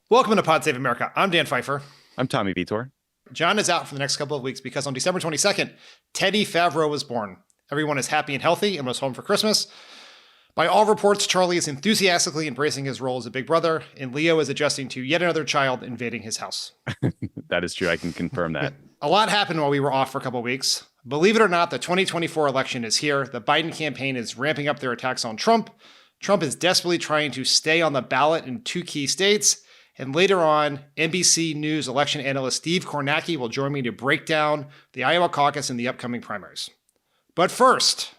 Welcome to Pod Save America. I'm Dan Pfeiffer. I'm Tommy Vietor. Jon is out for the next couple of weeks because on December 22nd, Teddy Favreau was born. Everyone is happy and healthy and was home for Christmas. By all reports, Charlie is enthusiastically embracing his role as a big brother, and Leo is adjusting to yet another child invading his house. That is true. I can confirm that. A lot happened while we were off for a couple of weeks. Believe it or not, the 2024 election is here. The Biden campaign is ramping up their attacks on Trump. Trump is desperately trying to stay on the ballot in two key states. And later on, NBC News election analyst Steve Kornacki will join me to break down the Iowa caucus and the upcoming primaries. But first,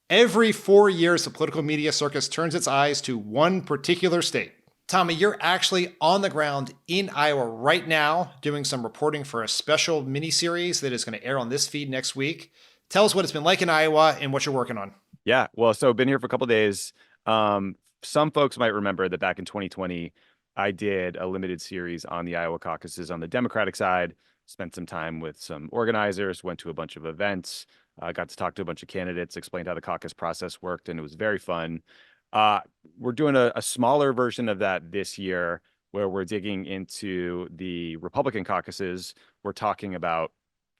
every 4 years, the political media circus turns its eyes to one particular state. Tommy, you're actually on the ground in Iowa right now doing some reporting for a special mini-series that is going to air on this feed next week. Tell us what it's been like in Iowa and what you're working on. Yeah, well, so been here for a couple of days. Some folks might remember that back in 2020, I did a limited series on the Iowa caucuses on the Democratic side, spent some time with some organizers, went to a bunch of events, got to talk to a bunch of candidates, explained how the caucus process worked, and it was very fun. We're doing a smaller version of that this year where we're digging into the Republican caucuses. We're talking about,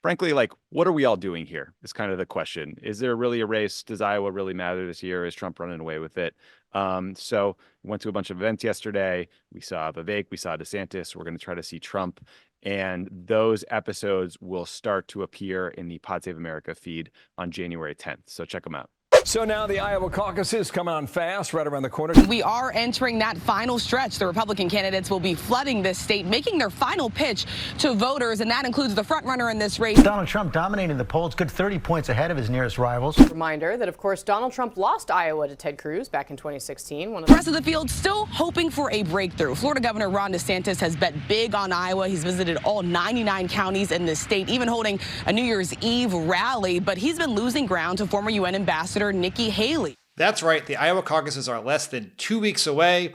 frankly, like, what are we all doing here? Is kind of the question. Is there really a race? Does Iowa really matter this year? Is Trump running away with it? So we went to a bunch of events yesterday. We saw Vivek, we saw DeSantis. We're going to try to see Trump. And those episodes will start to appear in the Pod Save America feed on January 10th. So check them out. So now the Iowa caucus is coming on fast, right around the corner. We are entering that final stretch. The Republican candidates will be flooding this state, making their final pitch to voters, and that includes the frontrunner in this race. Donald Trump dominating the polls, good 30 points ahead of his nearest rivals. Reminder that, of course, Donald Trump lost Iowa to Ted Cruz back in 2016. The rest of the field still hoping for a breakthrough. Florida Governor Ron DeSantis has bet big on Iowa. He's visited all 99 counties in this state, even holding a New Year's Eve rally, but he's been losing ground to former UN Ambassador Nikki Haley. That's right. The Iowa caucuses are less than 2 weeks away.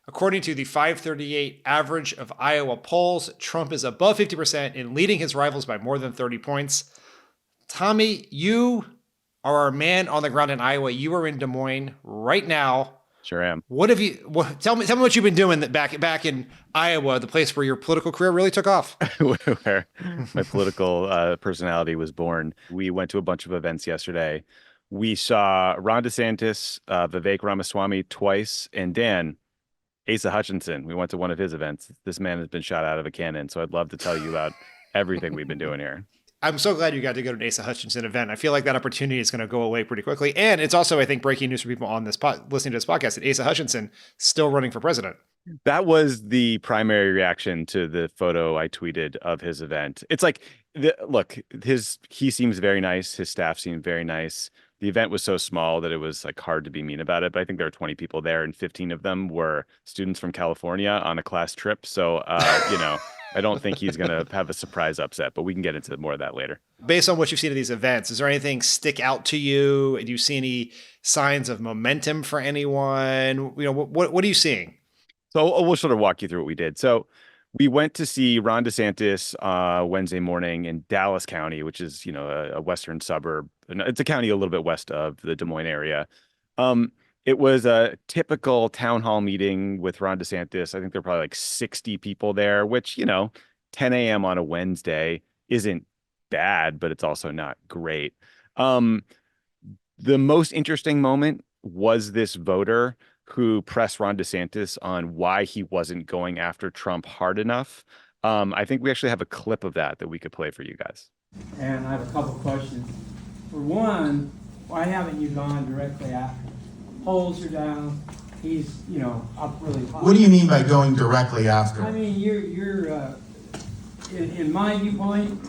According to the 538 average of Iowa polls, Trump is above 50% and leading his rivals by more than 30 points. Tommy, you are our man on the ground in Iowa. You are in Des Moines right now. Sure am. What have you? Tell me what you've been doing back in Iowa, the place where your political career really took off. Where my political personality was born. We went to a bunch of events yesterday. We saw Ron DeSantis, Vivek Ramaswamy twice, and Dan, Asa Hutchinson. We went to one of his events. This man has been shot out of a cannon, so I'd love to tell you about everything we've been doing here. I'm so glad you got to go to an Asa Hutchinson event. I feel like that opportunity is going to go away pretty quickly. And it's also, I think, breaking news for people on this listening to this podcast that Asa Hutchinson still running for president. That was the primary reaction to the photo I tweeted of his event. It's like, look, he seems very nice. His staff seemed very nice. The event was so small that it was like hard to be mean about it. But I think there were 20 people there, and 15 of them were students from California on a class trip. So, I don't think he's going to have a surprise upset, but we can get into more of that later. Based on what you've seen at these events, is there anything stick out to you? Do you see any signs of momentum for anyone? What are you seeing? So we'll sort of walk you through what we did. So we went to see Ron DeSantis Wednesday morning in Dallas County, which is, a western suburb. It's a county a little bit west of the Des Moines area. It was a typical town hall meeting with Ron DeSantis. I think there were probably like 60 people there, which, 10 a.m. on a Wednesday isn't bad, but it's also not great. The most interesting moment was this voter who pressed Ron DeSantis on why he wasn't going after Trump hard enough. I think we actually have a clip of that we could play for you guys. And I have a couple questions. For one, why haven't you gone directly after him? Polls are down. He's, up really high. What do you mean by going directly after? I mean, you're in my viewpoint,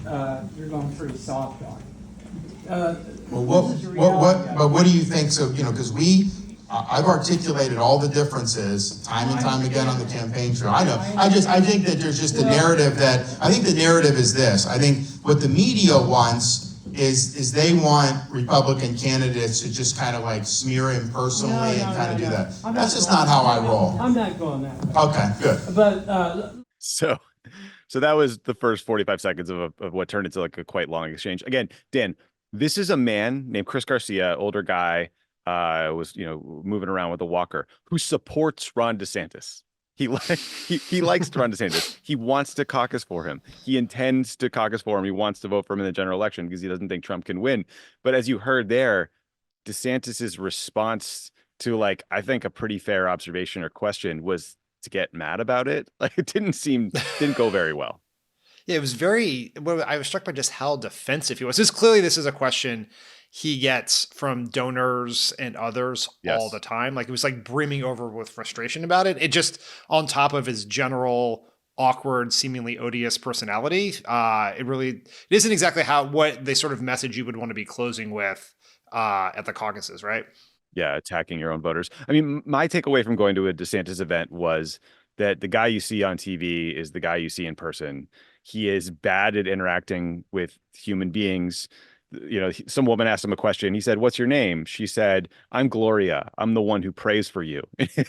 you're going pretty soft on it. But what do you think? So, because I've articulated all the differences time and time again on the campaign trail. I know. I think that there's just a narrative I think the narrative is this. I think what the media wants is they want Republican candidates to just kind of like smear him personally and kind of do that. That's just not how I roll. I'm not going that way. Okay, good. But so that was the first 45 seconds of what turned into like a quite long exchange. Again, Dan, this is a man named Chris Garcia, older guy, was moving around with a walker, who supports Ron DeSantis. He likes Ron DeSantis. He wants to caucus for him. He intends to caucus for him. He wants to vote for him in the general election because he doesn't think Trump can win. But as you heard there, DeSantis's response to, like, I think a pretty fair observation or question was to get mad about it. Like, it didn't go very well. Yeah, it was I was struck by just how defensive he was. This is a question he gets from donors and others all the time. Like, it was like brimming over with frustration about it. It just, on top of his general awkward, seemingly odious personality, it isn't exactly what the sort of message you would want to be closing with at the caucuses, right? Yeah, attacking your own voters. I mean, my takeaway from going to a DeSantis event was that the guy you see on TV is the guy you see in person. He is bad at interacting with human beings. You know, some woman asked him a question. He said, "What's your name?" She said, "I'm Gloria. I'm the one who prays for you."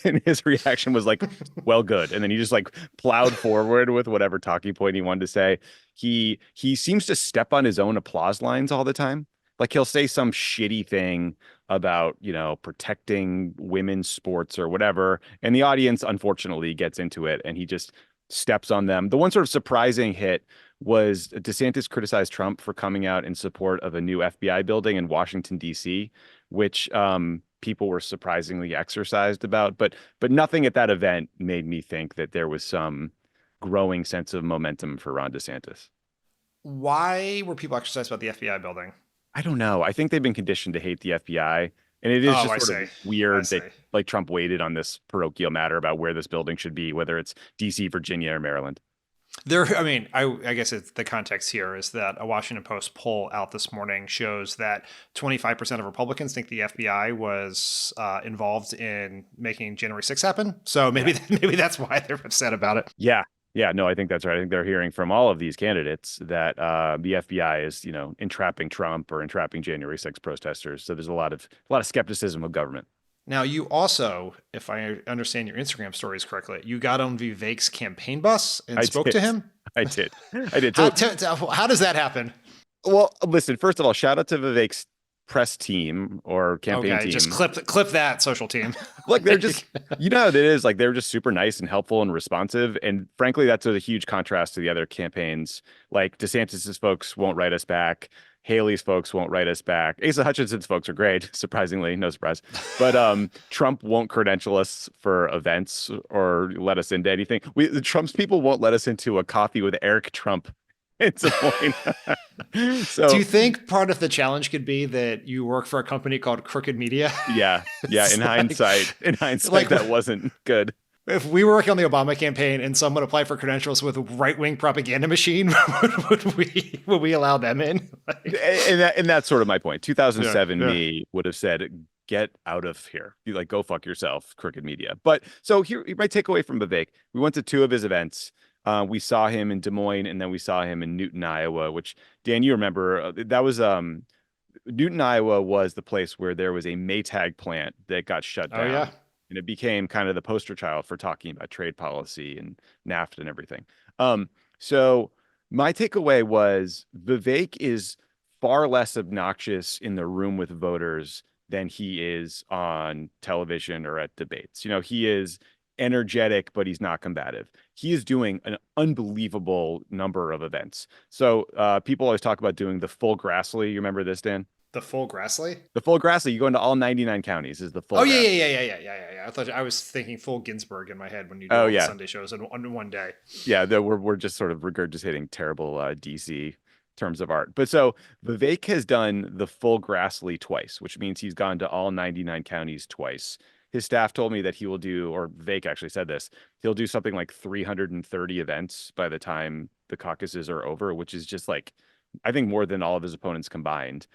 And his reaction was like, "Well, good." And then he just like plowed forward with whatever talking point he wanted to say. He seems to step on his own applause lines all the time. Like, he'll say some shitty thing about, you know, protecting women's sports or whatever, and the audience unfortunately gets into it, and he just steps on them. The one sort of surprising hit was DeSantis criticized Trump for coming out in support of a new FBI building in Washington, D.C., which people were surprisingly exercised about. But nothing at that event made me think that there was some growing sense of momentum for Ron DeSantis. Why were people exercised about the FBI building? I don't know. I think they've been conditioned to hate the FBI. And it is just sort of weird that, like, Trump waited on this parochial matter about where this building should be, whether it's D.C., Virginia, or Maryland. I guess the context here is that a Washington Post poll out this morning shows that 25% of Republicans think the FBI was involved in making January 6th happen. So maybe that's why they're upset about it. Yeah, no, I think that's right. I think they're hearing from all of these candidates that the FBI is, you know, entrapping Trump or entrapping January 6th protesters. So there's a lot of skepticism of government. Now, you also, if I understand your Instagram stories correctly, you got on Vivek's campaign bus and spoke to him? I did. How does that happen? Well, listen, first of all, shout out to Vivek's press team or campaign team. Just clip that, social team. Like, they're just, you know, it is like, they're just super nice and helpful and responsive. And frankly, that's a huge contrast to the other campaigns. Like, DeSantis's folks won't write us back. Haley's folks won't write us back. Asa Hutchinson's folks are great, surprisingly, no surprise. But Trump won't credential us for events or let us into anything. The Trump's people won't let us into a coffee with Eric Trump. It's a point. So, do you think part of the challenge could be that you work for a company called Crooked Media? Yeah. In hindsight, that wasn't good. If we were working on the Obama campaign and someone applied for credentials with a right-wing propaganda machine, would we allow them in? And that's sort of my point. 2007 me would have said, get out of here. You, like, go fuck yourself, Crooked Media. But so here, my takeaway from Vivek, we went to two of his events. We saw him in Des Moines, and then we saw him in Newton, Iowa, which, Dan, you remember, that was Newton, Iowa was the place where there was a Maytag plant that got shut down. Oh, yeah. And it became kind of the poster child for talking about trade policy and NAFTA and everything. So my takeaway was Vivek is far less obnoxious in the room with voters than he is on television or at debates. You know, he is energetic, but he's not combative. He is doing an unbelievable number of events. So people always talk about doing the full Grassley. You remember this, Dan? The full Grassley? The full Grassley. You go into all 99 counties is the full. Oh, yeah. I was thinking full Ginsburg in my head when you do Sunday shows in one day. Yeah, we're just sort of regurgitating terrible DC terms of art. But so Vivek has done the full Grassley twice, which means he's gone to all 99 counties twice. His staff told me that he will do, or Vivek actually said this, he'll do something like 330 events by the time the caucuses are over, which is just like, I think, more than all of his opponents combined.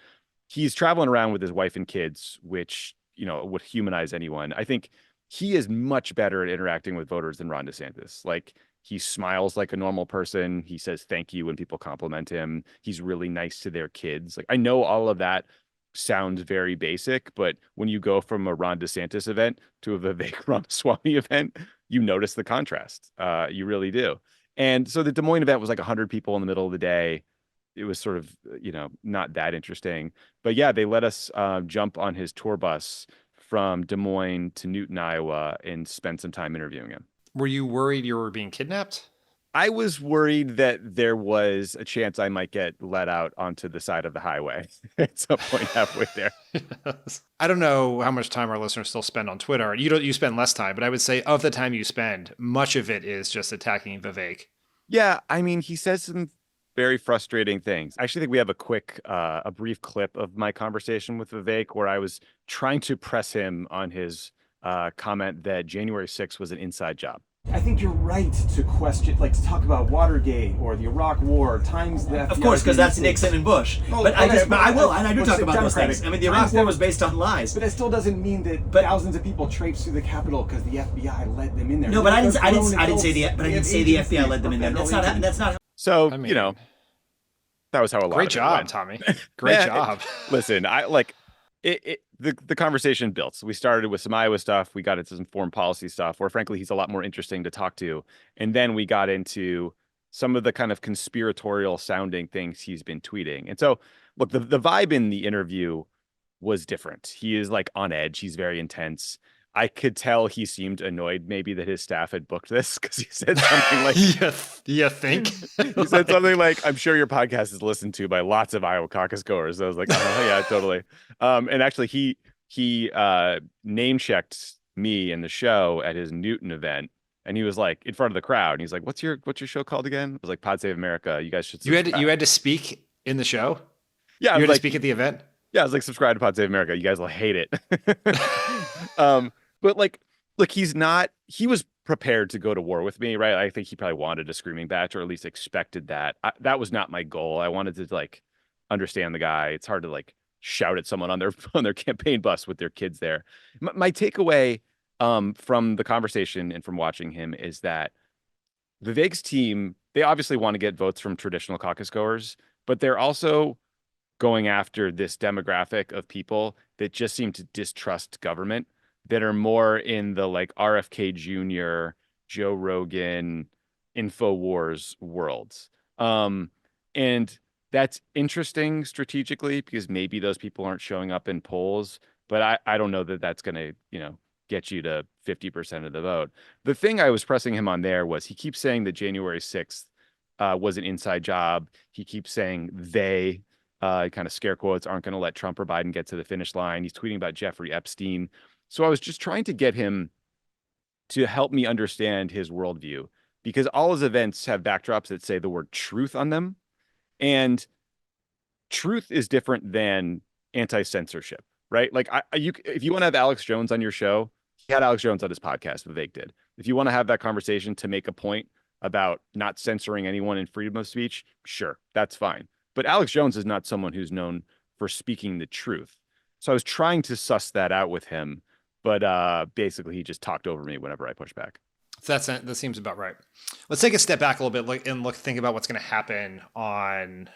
He's traveling around with his wife and kids, which, you know, would humanize anyone. I think he is much better at interacting with voters than Ron DeSantis. Like, he smiles like a normal person. He says thank you when people compliment him. He's really nice to their kids. Like, I know all of that sounds very basic, but when you go from a Ron DeSantis event to a Vivek Ramaswamy event, you notice the contrast. You really do. And so the Des Moines event was like 100 people in the middle of the day. It was sort of, you know, not that interesting. But yeah, they let us jump on his tour bus from Des Moines to Newton, Iowa, and spend some time interviewing him. Were you worried you were being kidnapped? I was worried that there was a chance I might get let out onto the side of the highway at some point halfway there. I don't know how much time our listeners still spend on Twitter. You spend less time, but I would say of the time you spend, much of it is just attacking Vivek. Yeah, I mean, he says some very frustrating things. I actually think we have a brief clip of my conversation with Vivek where I was trying to press him on his comment that January 6th was an inside job. I think you're right to question, like to talk about Watergate or the Iraq War, times that. Of course, because that's Nixon and Bush. But I do talk about those things. I mean, the Iraq War was based on lies. But that still doesn't mean that thousands of people traipsed through the Capitol because the FBI led them in there. No, but I didn't say the FBI led them in there. That's not. So that was how a lot. Great of job, went. Tommy. Great job. Listen, I like it. The conversation built. So we started with some Iowa stuff. We got into some foreign policy stuff, where frankly he's a lot more interesting to talk to. And then we got into some of the kind of conspiratorial sounding things he's been tweeting. And so, look, the vibe in the interview was different. He is like on edge. He's very intense. I could tell he seemed annoyed maybe that his staff had booked this because he said something like, you think? He said something like, I'm sure your podcast is listened to by lots of Iowa caucus goers. I was like, oh, yeah, totally. And actually, he name checked me in the show at his Newton event. And he was like in front of the crowd. And he's like, what's your show called again? It was like Pod Save America. You guys should subscribe. You had to speak in the show? Yeah. You had to speak at the event? Yeah, I was like, subscribe to Pod Save America. You guys will hate it. But like, look, he was prepared to go to war with me, right? I think he probably wanted a screaming match, or at least expected that. That was not my goal. I wanted to like understand the guy. It's hard to like shout at someone on their campaign bus with their kids there. My takeaway from the conversation and from watching him is that Vivek's team, they obviously want to get votes from traditional caucus goers, but they're also going after this demographic of people that just seem to distrust government, that are more in the like RFK Jr., Joe Rogan, InfoWars worlds. And that's interesting strategically because maybe those people aren't showing up in polls, but I don't know that that's going to, get you to 50% of the vote. The thing I was pressing him on there was he keeps saying that January 6th was an inside job. He keeps saying they, kind of scare quotes, aren't going to let Trump or Biden get to the finish line. He's tweeting about Jeffrey Epstein. So I was just trying to get him to help me understand his worldview, because all his events have backdrops that say the word truth on them. And truth is different than anti-censorship, right? Like if you want to have Alex Jones on your show, he had Alex Jones on his podcast, Vivek did. If you want to have that conversation to make a point about not censoring anyone in freedom of speech, sure, that's fine. But Alex Jones is not someone who's known for speaking the truth. So I was trying to suss that out with him, but basically he just talked over me whenever I pushed back. That seems about right. Let's take a step back a little bit and think about what's going to happen on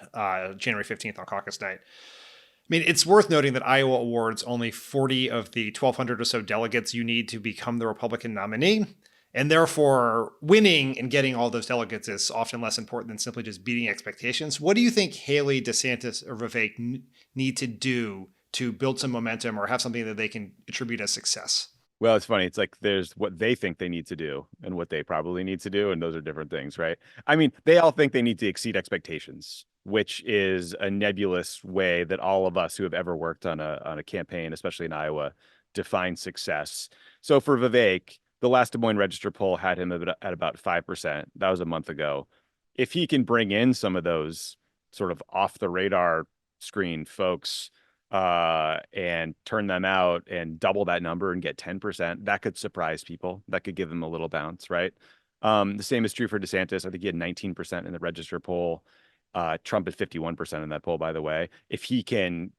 January 15th on caucus night. I mean, it's worth noting that Iowa awards only 40 of the 1,200 or so delegates you need to become the Republican nominee. And therefore, winning and getting all those delegates is often less important than simply just beating expectations. What do you think Haley, DeSantis, or Vivek need to do to build some momentum or have something that they can attribute as success? Well, it's funny. It's like there's what they think they need to do and what they probably need to do. And those are different things, right? I mean, they all think they need to exceed expectations, which is a nebulous way that all of us who have ever worked on a campaign, especially in Iowa, define success. So for Vivek, the last Des Moines Register poll had him at about 5%. That was a month ago. If he can bring in some of those sort of off the radar screen folks and turn them out and double that number and get 10%, that could surprise people. That could give them a little bounce, right? The same is true for DeSantis. I think he had 19% in the Register poll. Trump is 51% in that poll, by the way. If he can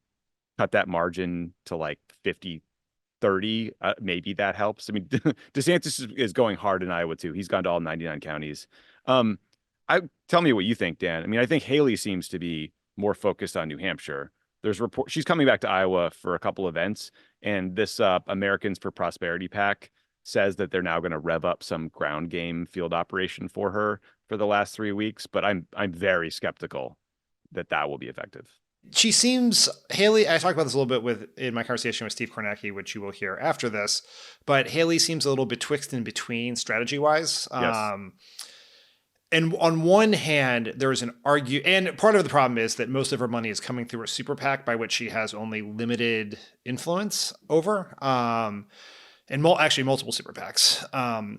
cut that margin to like 50-30, maybe that helps. I mean, DeSantis is going hard in Iowa too. He's gone to all 99 counties. Tell me what you think, Dan. I mean, I think Haley seems to be more focused on New Hampshire. There's she's coming back to Iowa for a couple events, and this Americans for Prosperity PAC says that they're now going to rev up some ground game field operation for her for the last 3 weeks. But I'm very skeptical that will be effective. She seems, Haley, I talked about this a little bit in my conversation with Steve Kornacki, which you will hear after this, but Haley seems a little betwixt and between strategy-wise. Yes. And on one hand, there's and part of the problem is that most of her money is coming through a super PAC by which she has only limited influence over, and actually multiple super PACs.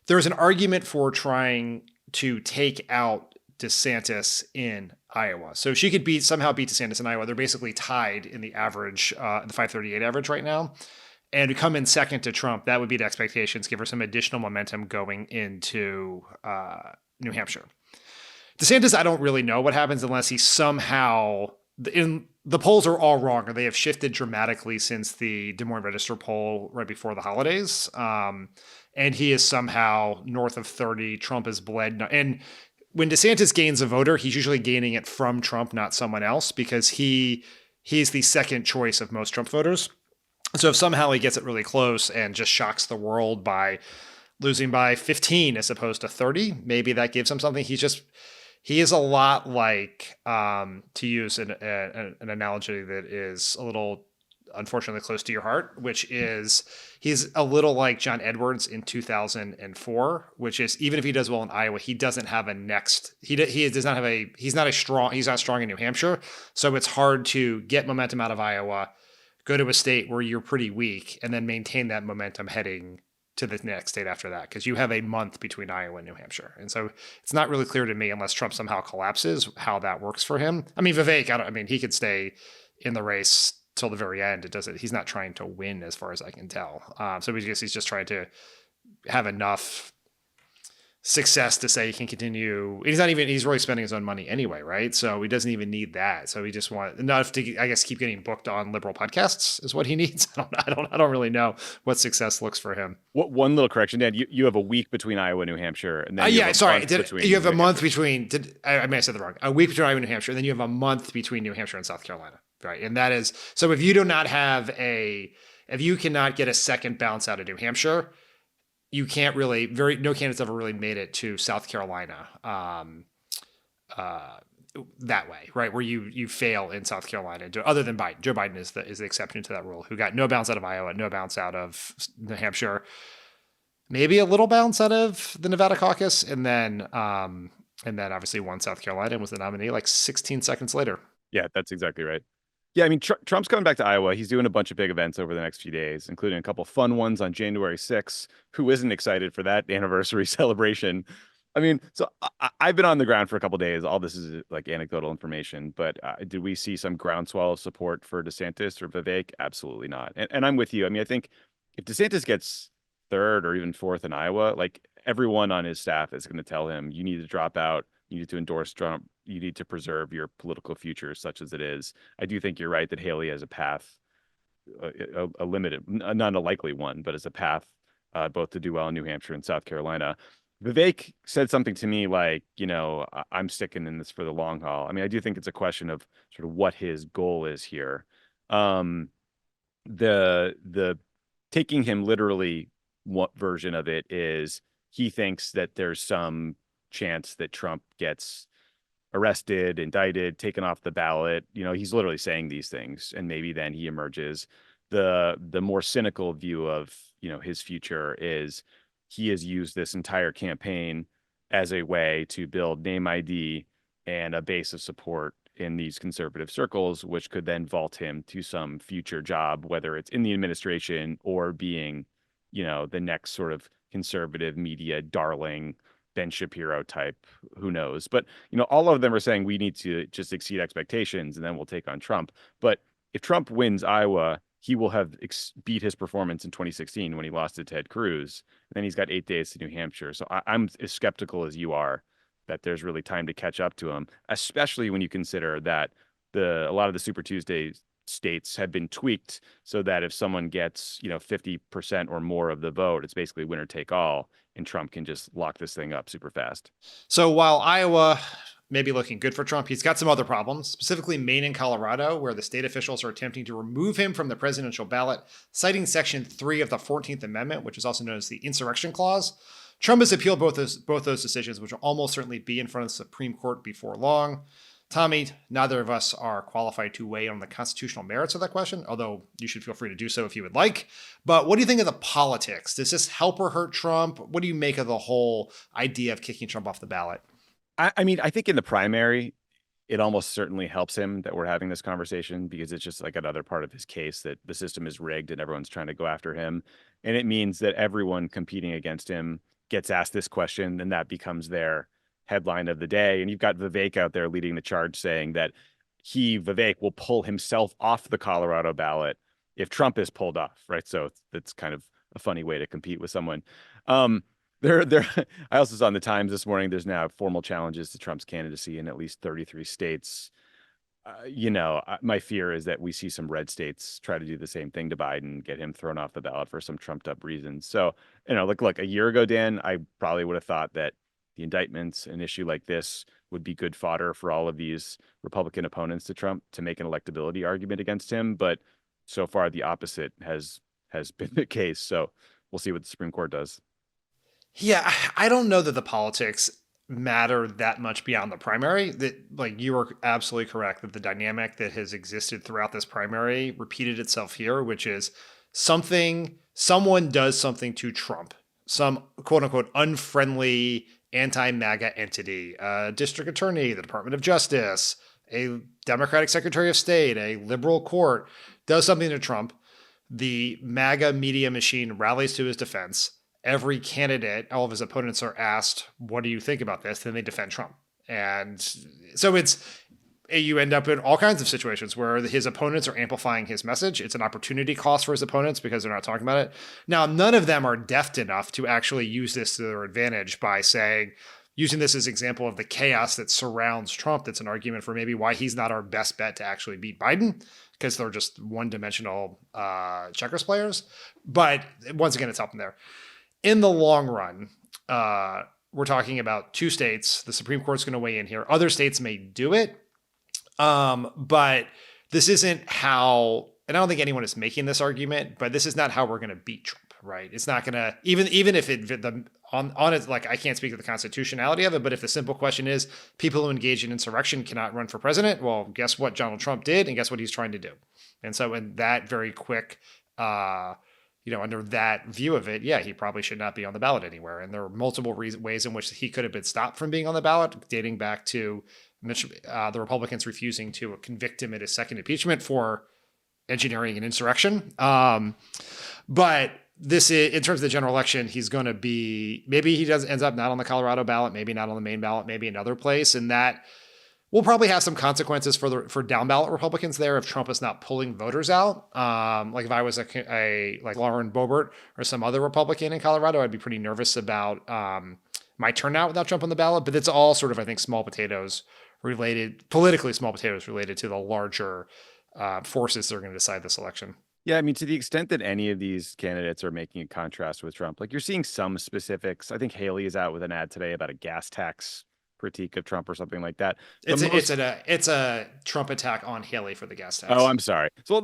There's an argument for trying to take out DeSantis in Iowa. So she could somehow beat DeSantis in Iowa. They're basically tied in the average, the 538 average right now. And to come in second to Trump, that would be the expectations, give her some additional momentum going into New Hampshire. DeSantis, I don't really know what happens unless he somehow, the polls are all wrong, or they have shifted dramatically since the Des Moines Register poll right before the holidays. And he is somehow north of 30. Trump has bled. And when DeSantis gains a voter, he's usually gaining it from Trump, not someone else, because he's the second choice of most Trump voters. So if somehow he gets it really close and just shocks the world by losing by 15 as opposed to 30, maybe that gives him something. He is a lot like, to use an analogy that is a little unfortunately close to your heart, which is he's a little like John Edwards in 2004, which is even if he does well in Iowa, he doesn't have he's not strong in New Hampshire. So it's hard to get momentum out of Iowa, go to a state where you're pretty weak, and then maintain that momentum heading to the next state after that, because you have a month between Iowa and New Hampshire. And so it's not really clear to me, unless Trump somehow collapses, how that works for him. I mean, Vivek, he could stay in the race till the very end. He's not trying to win as far as I can tell. So I guess he's just trying to have enough success to say he can continue. He's really spending his own money anyway, right? So he doesn't even need that. So he just wants enough to, I guess, keep getting booked on liberal podcasts is what he needs. I don't really know what success looks for him. One little correction, Dan. You have a week between Iowa and New Hampshire, and then you have a month between. I may have said that wrong. A week between Iowa and New Hampshire, and then you have a month between New Hampshire and South Carolina, right? And that is so. If you cannot get a second bounce out of New Hampshire, you can't really, no candidates ever really made it to South Carolina that way, right? Where you fail in South Carolina, other than Biden. Joe Biden is the exception to that rule, who got no bounce out of Iowa, no bounce out of New Hampshire, maybe a little bounce out of the Nevada caucus, and then obviously won South Carolina and was the nominee like 16 seconds later. Yeah, that's exactly right. Yeah, I mean, Trump's coming back to Iowa. He's doing a bunch of big events over the next few days, including a couple fun ones on January 6th. Who isn't excited for that anniversary celebration? I mean, so I've been on the ground for a couple of days. All this is like anecdotal information, but did we see some groundswell of support for DeSantis or Vivek? Absolutely not. And I'm with you. I mean, I think if DeSantis gets third or even fourth in Iowa, like everyone on his staff is going to tell him, you need to drop out. You need to endorse Trump. You need to preserve your political future, such as it is. I do think you're right that Haley has a path, a limited, not a likely one, but as a path both to do well in New Hampshire and South Carolina. Vivek said something to me like, I'm sticking in this for the long haul. I mean, I do think it's a question of sort of what his goal is here. The taking him literally, what version of it is he thinks that there's some chance that Trump gets arrested, indicted, taken off the ballot. He's literally saying these things, and maybe then he emerges. The more cynical view of his future is he has used this entire campaign as a way to build name ID and a base of support in these conservative circles, which could then vault him to some future job, whether it's in the administration or being the next sort of conservative media darling, Ben Shapiro type, who knows? But, all of them are saying we need to just exceed expectations and then we'll take on Trump. But if Trump wins Iowa, he will have beat his performance in 2016 when he lost to Ted Cruz. And then he's got 8 days to New Hampshire. So I'm as skeptical as you are that there's really time to catch up to him, especially when you consider that a lot of the Super Tuesday states have been tweaked so that if someone gets 50% or more of the vote, it's basically winner take all, and Trump can just lock this thing up super fast. So while Iowa may be looking good for Trump, he's got some other problems, specifically Maine and Colorado, where the state officials are attempting to remove him from the presidential ballot, citing Section 3 of the 14th Amendment, which is also known as the Insurrection Clause. Trump has appealed both those decisions, which will almost certainly be in front of the Supreme Court before long. Tommy, neither of us are qualified to weigh on the constitutional merits of that question, although you should feel free to do so if you would like. But what do you think of the politics? Does this help or hurt Trump? What do you make of the whole idea of kicking Trump off the ballot? I mean, I think in the primary, it almost certainly helps him that we're having this conversation, because it's just like another part of his case that the system is rigged and everyone's trying to go after him. And it means that everyone competing against him gets asked this question, and that becomes their headline of the day. And you've got Vivek out there leading the charge saying that Vivek will pull himself off the Colorado ballot if Trump is pulled off, right? So that's kind of a funny way to compete with someone. I also saw in the Times this morning, there's now formal challenges to Trump's candidacy in at least 33 states. My fear is that we see some red states try to do the same thing to Biden, get him thrown off the ballot for some trumped up reasons. So, like a year ago, Dan, I probably would have thought that the indictments, an issue like this, would be good fodder for all of these Republican opponents to Trump to make an electability argument against him. But so far, the opposite has been the case. So we'll see what the Supreme Court does. Yeah, I don't know that the politics matter that much beyond the primary. That, like, you are absolutely correct that the dynamic that has existed throughout this primary repeated itself here, which is someone does something to Trump, some quote unquote unfriendly anti-MAGA entity, a district attorney, the Department of Justice, a Democratic Secretary of State, a liberal court does something to Trump. The MAGA media machine rallies to his defense. Every candidate, all of his opponents are asked, what do you think about this? Then they defend Trump. And so you end up in all kinds of situations where his opponents are amplifying his message. It's an opportunity cost for his opponents because they're not talking about it. Now, none of them are deft enough to actually use this to their advantage by using this as an example of the chaos that surrounds Trump. That's an argument for maybe why he's not our best bet to actually beat Biden, because they're just one-dimensional checkers players. But once again, it's helping there. In the long run, we're talking about 2 states. The Supreme Court's going to weigh in here. Other states may do it. But this isn't how, and I don't think anyone is making this argument, but this is not how we're going to beat Trump, right? It's not going to, even if on it, like, I can't speak to the constitutionality of it, but if the simple question is people who engage in insurrection cannot run for president, well, guess what Donald Trump did, and guess what he's trying to do. And so in that very quick, under that view of it, yeah, he probably should not be on the ballot anywhere. And there are multiple ways in which he could have been stopped from being on the ballot, dating back to the Republicans refusing to convict him in his second impeachment for engineering an insurrection. But this is, in terms of the general election, he's going to be, maybe he ends up not on the Colorado ballot, maybe not on the Maine ballot, maybe another place. And that will probably have some consequences for down ballot Republicans there if Trump is not pulling voters out. Like if I was like Lauren Boebert or some other Republican in Colorado, I'd be pretty nervous about my turnout without Trump on the ballot. But it's all sort of, I think, politically small potatoes related to the larger forces that are going to decide this election. Yeah, I mean, to the extent that any of these candidates are making a contrast with Trump, like you're seeing some specifics. I think Haley is out with an ad today about a gas tax critique of Trump or something like that. It's a Trump attack on Haley for the gas tax. Oh, I'm sorry. So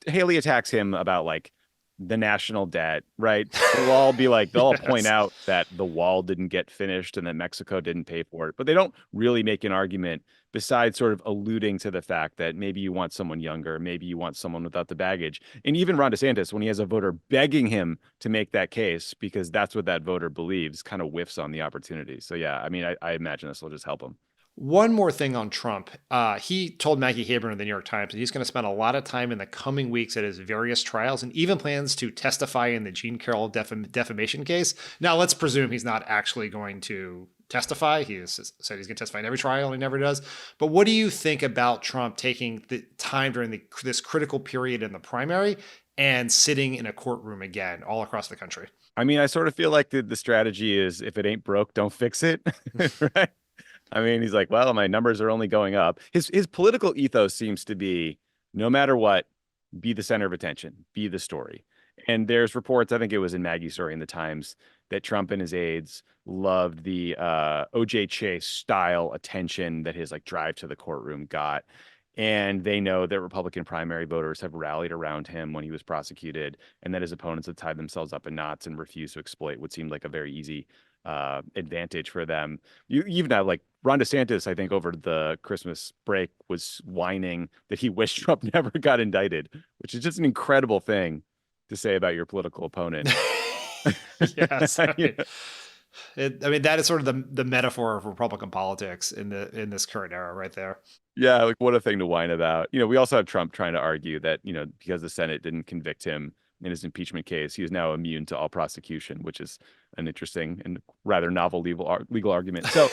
Haley attacks him about like the national debt, right? They'll all point out that the wall didn't get finished and that Mexico didn't pay for it, but they don't really make an argument besides sort of alluding to the fact that maybe you want someone younger, maybe you want someone without the baggage. And even Ron DeSantis, when he has a voter begging him to make that case because that's what that voter believes, kind of whiffs on the opportunity. So yeah, I mean, I imagine this will just help him. One more thing on Trump. He told Maggie Haberman of the New York Times that he's going to spend a lot of time in the coming weeks at his various trials and even plans to testify in the Jean Carroll defamation case. Now, let's presume he's not actually going to testify. He has said he's going to testify in every trial and he never does. But what do you think about Trump taking the time during this critical period in the primary and sitting in a courtroom again all across the country? I mean, I sort of feel like the strategy is if it ain't broke, don't fix it, right? I mean, he's like, well, my numbers are only going up. His political ethos seems to be, no matter what, be the center of attention, be the story. And there's reports, I think it was in Maggie's story in the Times, that Trump and his aides loved the O.J. Chase style attention that his like drive to the courtroom got. And they know that Republican primary voters have rallied around him when he was prosecuted, and that his opponents have tied themselves up in knots and refused to exploit what seemed like a very easy advantage for them. You even have like Ron DeSantis, I think over the Christmas break was whining that he wished Trump never got indicted, which is just an incredible thing to say about your political opponent. Yes. I mean, that is sort of the metaphor of Republican politics in this current era right there. Yeah, like what a thing to whine about. We also have Trump trying to argue that, because the Senate didn't convict him in his impeachment case, he is now immune to all prosecution, which is an interesting and rather novel legal argument. So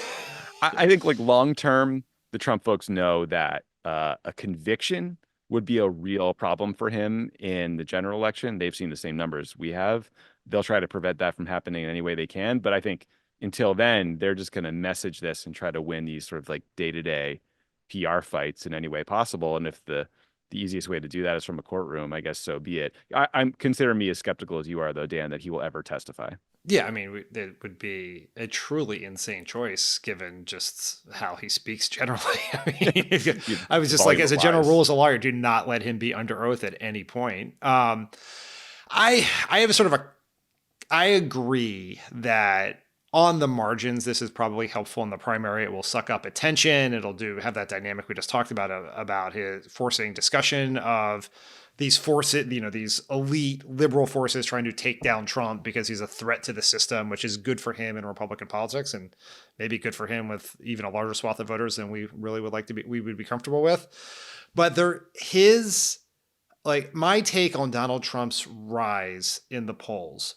I think like long term, the Trump folks know that a conviction would be a real problem for him in the general election. They've seen the same numbers we have. They'll try to prevent that from happening in any way they can. But I think until then, they're just going to message this and try to win these sort of like day-to-day PR fights in any way possible. And if the easiest way to do that is from a courtroom, I guess so be it. I'm consider me as skeptical as you are, though, Dan, that he will ever testify. Yeah, I mean, it would be a truly insane choice given just how he speaks generally. I mean, I was just like, as a general rule, as a lawyer, do not let him be under oath at any point. I have a sort of I agree that on the margins, this is probably helpful in the primary. It will suck up attention. It'll have that dynamic we just talked about his forcing discussion of these forces, these elite liberal forces trying to take down Trump because he's a threat to the system, which is good for him in Republican politics and maybe good for him with even a larger swath of voters than we really would we would be comfortable with. But my take on Donald Trump's rise in the polls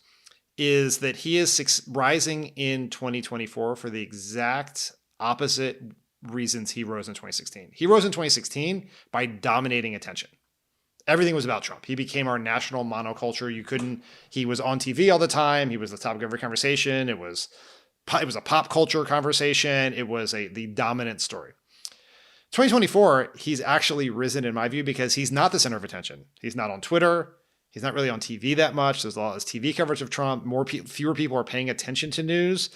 is that he is rising in 2024 for the exact opposite reasons he rose in 2016. He rose in 2016 by dominating attention. Everything was about Trump. He became our national monoculture. He was on TV all the time. He was the topic of every conversation. It was a pop culture conversation. It was the dominant story. 2024, he's actually risen in my view because he's not the center of attention. He's not on Twitter. He's not really on TV that much. There's a lot of TV coverage of Trump. Fewer people are paying attention to news.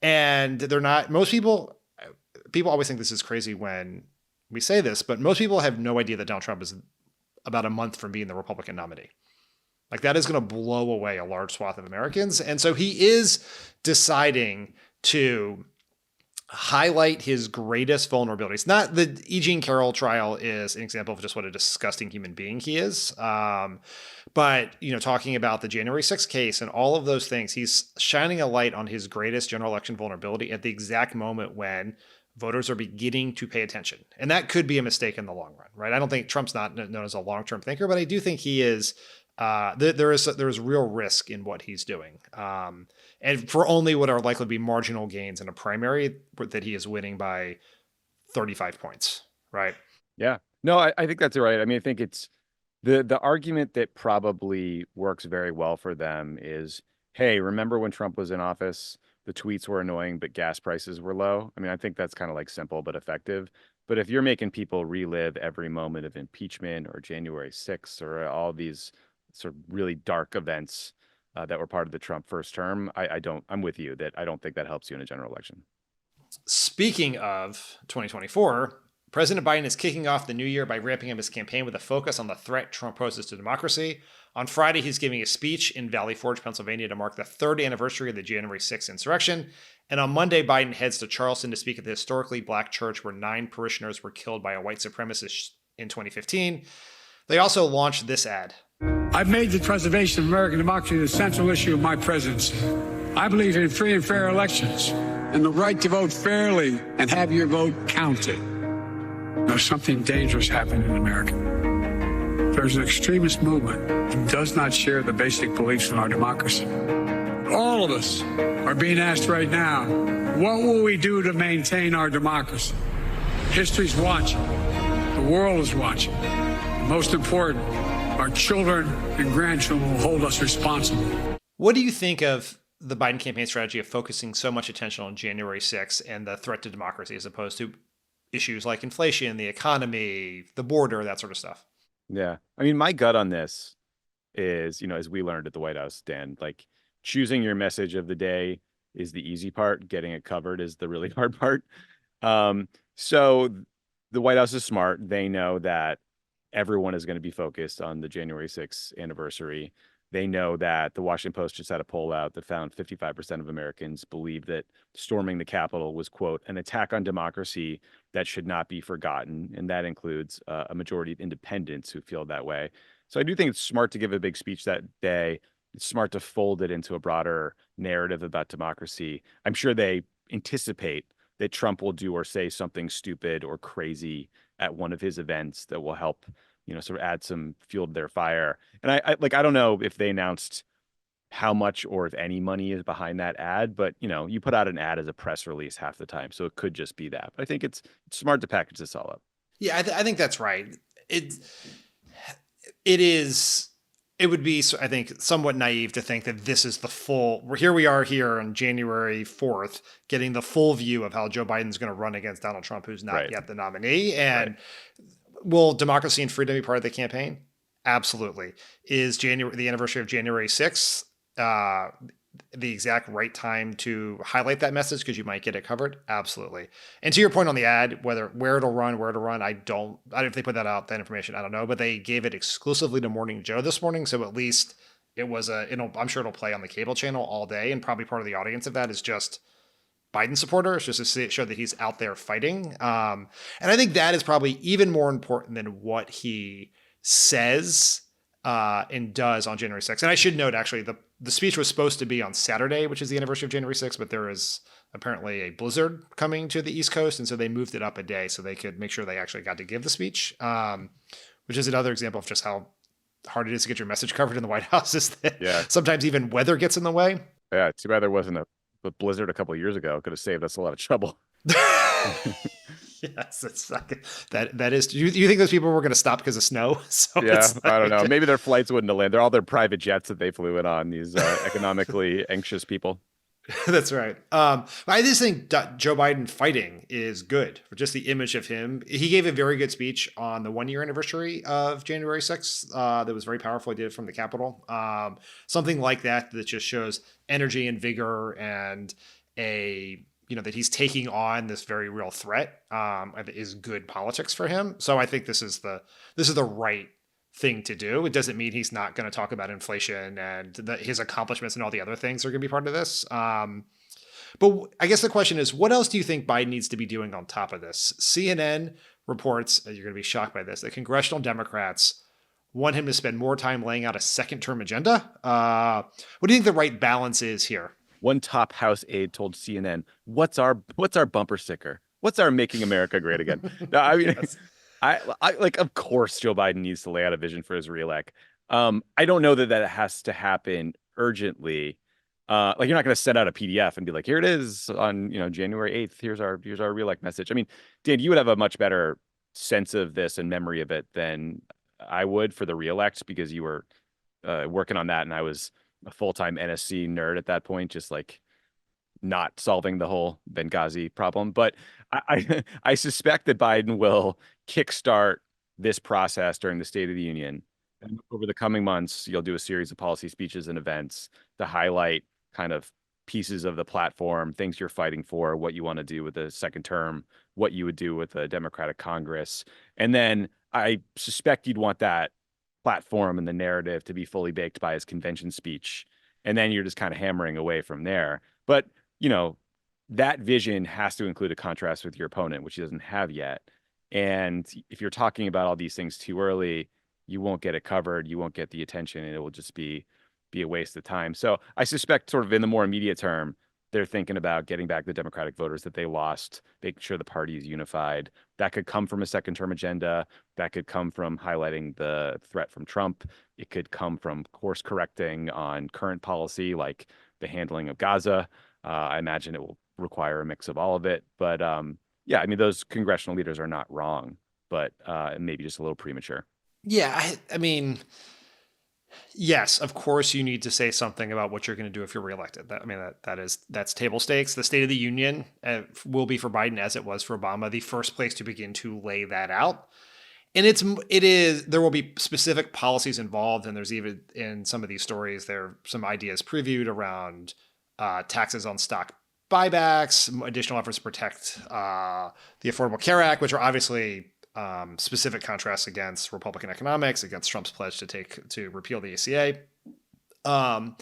And they're not, most people always think this is crazy when we say this, but most people have no idea that Donald Trump is about a month from being the Republican nominee. Like that is going to blow away a large swath of Americans. And so he is deciding to highlight his greatest vulnerabilities. Not the E. Jean Carroll trial is an example of just what a disgusting human being he is. But, talking about the January 6th case and all of those things, he's shining a light on his greatest general election vulnerability at the exact moment when voters are beginning to pay attention. And that could be a mistake in the long run, right? I don't think Trump's not known as a long-term thinker, but I do think he is, there is real risk in what he's doing. And for only what are likely to be marginal gains in a primary that he is winning by 35 points, right? Yeah. No, I think that's right. I mean, I think it's the argument that probably works very well for them is, hey, remember when Trump was in office? The tweets were annoying, but gas prices were low. I mean, I think that's kind of like simple but effective. But if you're making people relive every moment of impeachment or January 6th or all these sort of really dark events that were part of the Trump first term, I'm with you that I don't think that helps you in a general election. Speaking of 2024, President Biden is kicking off the new year by ramping up his campaign with a focus on the threat Trump poses to democracy. On Friday, he's giving a speech in Valley Forge, Pennsylvania to mark the third anniversary of the January 6th insurrection. And on Monday, Biden heads to Charleston to speak at the historically black church where 9 parishioners were killed by a white supremacist in 2015. They also launched this ad. I've made the preservation of American democracy the central issue of my presidency. I believe in free and fair elections and the right to vote fairly and have your vote counted. There's something dangerous happening in America. There's an extremist movement that does not share the basic beliefs in our democracy. All of us are being asked right now, what will we do to maintain our democracy? History's watching. The world is watching. Most important, our children and grandchildren will hold us responsible. What do you think of the Biden campaign strategy of focusing so much attention on January 6th and the threat to democracy as opposed to issues like inflation, the economy, the border, that sort of stuff? Yeah. I mean, my gut on this is, as we learned at the White House, Dan, like choosing your message of the day is the easy part. Getting it covered is the really hard part. So the White House is smart. They know that everyone is going to be focused on the January 6th anniversary. They know that the Washington Post just had a poll out that found 55% of Americans believe that storming the Capitol was, quote, an attack on democracy that should not be forgotten. And that includes a majority of independents who feel that way. So I do think it's smart to give a big speech that day. It's smart to fold it into a broader narrative about democracy. I'm sure they anticipate that Trump will do or say something stupid or crazy at one of his events that will help, sort of add some fuel to their fire. And I don't know if they announced how much or if any money is behind that ad, but you put out an ad as a press release half the time, so it could just be that. But I think it's smart to package this all up. Yeah, I think that's right. It would be, I think, somewhat naive to think that this is the full. Here we are here on January 4th, getting the full view of how Joe Biden's going to run against Donald Trump, who's not yet the nominee. And will democracy and freedom be part of the campaign? Absolutely. Is the anniversary of January 6th the exact right time to highlight that message because you might get it covered? Absolutely. And to your point on the ad, where it'll run, I don't know if they put that information, I don't know, but they gave it exclusively to Morning Joe this morning. So at least it was I'm sure it'll play on the cable channel all day. And probably part of the audience of that is just Biden supporters, just to show that he's out there fighting. And I think that is probably even more important than what he says and does on January 6th. And I should note, actually, the speech was supposed to be on Saturday, which is the anniversary of January 6th, but there is apparently a blizzard coming to the East Coast. And so they moved it up a day so they could make sure they actually got to give the speech, which is another example of just how hard it is to get your message covered in the White House, is that sometimes even weather gets in the way. Yeah, too bad there wasn't a blizzard a couple of years ago. It could have saved us a lot of trouble. Yes, it's not good. That is. You think those people were going to stop because of snow? So yeah, I don't know. Maybe their flights wouldn't have landed. They're all their private jets that they flew in on. These economically anxious people. That's right. I just think Joe Biden fighting is good for just the image of him. He gave a very good speech on the 1-year anniversary of January 6th. That was very powerful. He did it from the Capitol. Something like that just shows energy and vigor and that he's taking on this very real threat is good politics for him. So I think this is the right thing to do. It doesn't mean he's not going to talk about inflation and his accomplishments and all the other things are going to be part of this. But I guess the question is, what else do you think Biden needs to be doing on top of this? CNN reports, you're going to be shocked by this, that congressional Democrats want him to spend more time laying out a second-term agenda. What do you think the right balance is here? One top House aide told CNN, "What's our bumper sticker? What's our Making America Great Again?" No, I mean, yes. I like, of course, Joe Biden needs to lay out a vision for his reelect. I don't know that has to happen urgently. Like, you're not going to send out a PDF and be like, "Here it is on January 8th. Here's our reelect message." I mean, Dan, you would have a much better sense of this and memory of it than I would for the reelect, because you were working on that, and I was a full-time NSC nerd at that point, just like not solving the whole Benghazi problem. But I suspect that Biden will kickstart this process during the State of the Union. And over the coming months, you'll do a series of policy speeches and events to highlight kind of pieces of the platform, things you're fighting for, what you want to do with the second term, what you would do with the Democratic Congress. And then I suspect you'd want that platform and the narrative to be fully baked by his convention speech. And then you're just kind of hammering away from there. But, that vision has to include a contrast with your opponent, which he doesn't have yet. And if you're talking about all these things too early, you won't get it covered. You won't get the attention, and it will just be a waste of time. So I suspect sort of in the more immediate term, they're thinking about getting back the Democratic voters that they lost, making sure the party is unified. That could come from a second term agenda. That could come from highlighting the threat from Trump. It could come from course correcting on current policy, like the handling of Gaza. I imagine it will require a mix of all of it. But yeah, I mean, those congressional leaders are not wrong, but maybe just a little premature. Yeah, I mean, yes, of course you need to say something about what you're going to do if you're reelected. That's table stakes. The State of the Union will be for Biden, as it was for Obama, the first place to begin to lay that out. And there will be specific policies involved. And there's even in some of these stories, there are some ideas previewed around taxes on stock buybacks, additional efforts to protect the Affordable Care Act, which are obviously specific contrasts against Republican economics, against Trump's pledge to repeal the ACA. And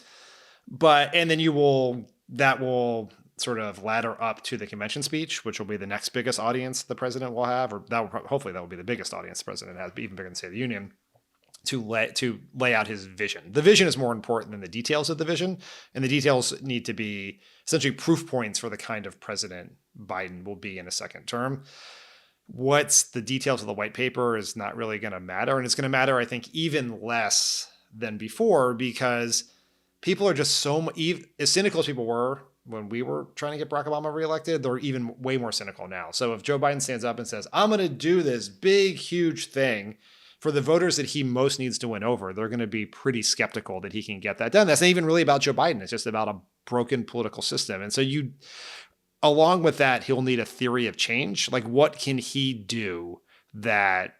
then that will sort of ladder up to the convention speech, which will be the next biggest audience the president will have, or hopefully that will be the biggest audience the president has, but even bigger than State of the Union, to lay out his vision. The vision is more important than the details of the vision, and the details need to be essentially proof points for the kind of president Biden will be in a second term. What's the details of the white paper is not really going to matter, and it's going to matter, I think, even less than before, because people are just as cynical as people were when we were trying to get Barack Obama reelected, they're even way more cynical now. So if Joe Biden stands up and says, I'm going to do this big, huge thing for the voters that he most needs to win over, they're going to be pretty skeptical that he can get that done. That's not even really about Joe Biden. It's just about a broken political system. And so along with that, he'll need a theory of change. Like, what can he do that,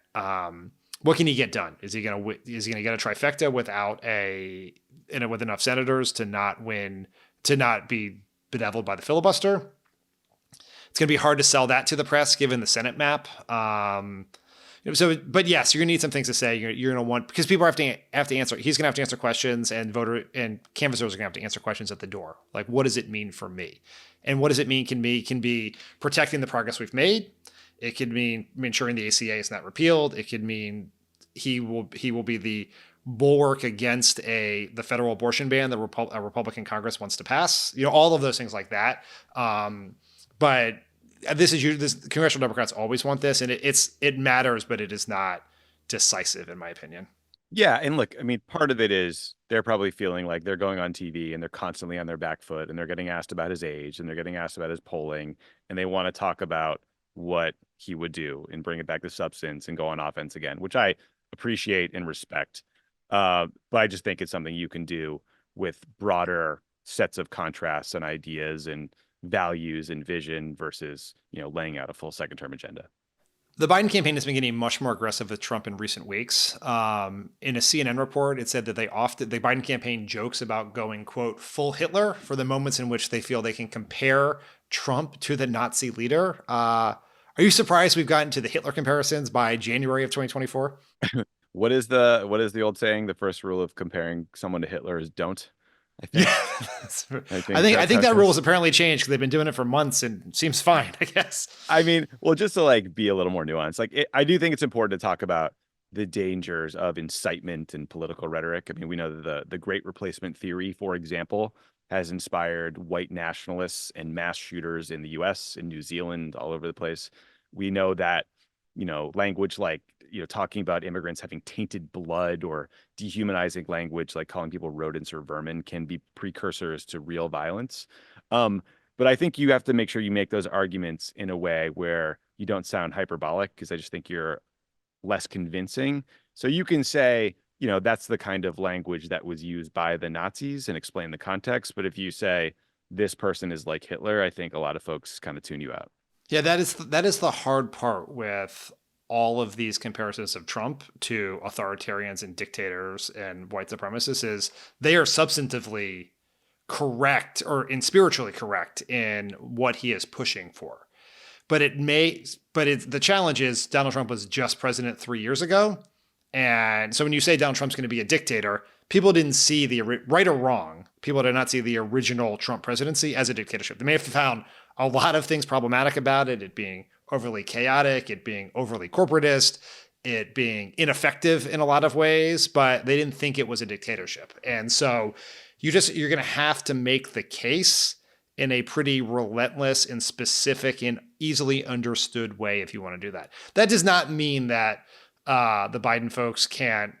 what can he get done? Is he going to get a trifecta with enough senators to not be bedeviled by the filibuster? It's going to be hard to sell that to the press given the Senate map. But yes, you're going to need some things to say. You're going to want, because people have to answer. He's going to have to answer questions, and canvassers are going to have to answer questions at the door. Like, what does it mean for me? And what does it mean can be protecting the progress we've made. It could mean ensuring the ACA is not repealed. It could mean he will be the bulwark against the federal abortion ban that a Republican Congress wants to pass. All of those things like that. But this congressional Democrats always want this, and it matters, but it is not decisive, in my opinion. Yeah, and look, I mean, part of it is they're probably feeling like they're going on TV and they're constantly on their back foot, and they're getting asked about his age and they're getting asked about his polling, and they want to talk about what he would do and bring it back to substance and go on offense again, which I appreciate and respect. But I just think it's something you can do with broader sets of contrasts and ideas and values and vision versus, laying out a full second term agenda. The Biden campaign has been getting much more aggressive with Trump in recent weeks. In a CNN report, it said that the Biden campaign jokes about going, quote, full Hitler for the moments in which they feel they can compare Trump to the Nazi leader. Are you surprised we've gotten to the Hitler comparisons by January of 2024? What is the old saying? The first rule of comparing someone to Hitler is don't. I think that rule has apparently changed because they've been doing it for months and seems fine, I guess. I mean, well, just to be a little more nuanced, I do think it's important to talk about the dangers of incitement and political rhetoric. I mean, we know that the Great Replacement theory, for example, has inspired white nationalists and mass shooters in the U.S., in New Zealand, all over the place. We know that, language like, talking about immigrants having tainted blood or dehumanizing language like calling people rodents or vermin can be precursors to real violence. But I think you have to make sure you make those arguments in a way where you don't sound hyperbolic, because I just think you're less convincing. So you can say, that's the kind of language that was used by the Nazis and explain the context. But if you say this person is like Hitler, I think a lot of folks kind of tune you out. Yeah, that is the hard part with all of these comparisons of Trump to authoritarians and dictators and white supremacists, is they are substantively correct and spiritually correct in what he is pushing for. But the challenge is Donald Trump was just president 3 years ago. And so when you say Donald Trump's going to be a dictator, people didn't see right or wrong. People did not see the original Trump presidency as a dictatorship. They may have found a lot of things problematic about it being overly chaotic, it being overly corporatist, it being ineffective in a lot of ways, but they didn't think it was a dictatorship. And so you're going to have to make the case in a pretty relentless and specific and easily understood way if you want to do that. That does not mean that the Biden folks can't,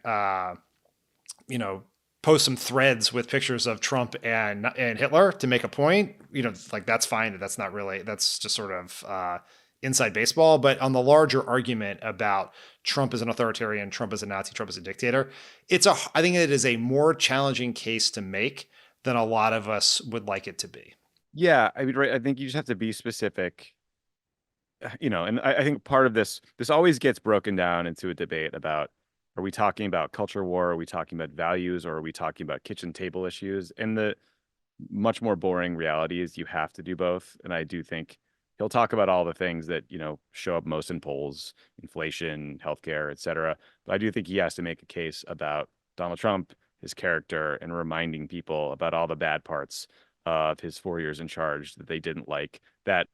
post some threads with pictures of Trump and Hitler to make a point. That's fine. That's just sort of inside baseball. But on the larger argument about Trump as an authoritarian, Trump as a Nazi, Trump as a dictator, I think it is a more challenging case to make than a lot of us would like it to be. Yeah, I mean, right. I think you just have to be specific, and I think part of this always gets broken down into a debate about, are we talking about culture war? Are we talking about values? Or are we talking about kitchen table issues? And the much more boring reality is you have to do both. And I do think he'll talk about all the things that, show up most in polls, inflation, healthcare, et cetera. But I do think he has to make a case about Donald Trump his character and reminding people about all the bad parts of his 4 years in charge that they didn't like, that,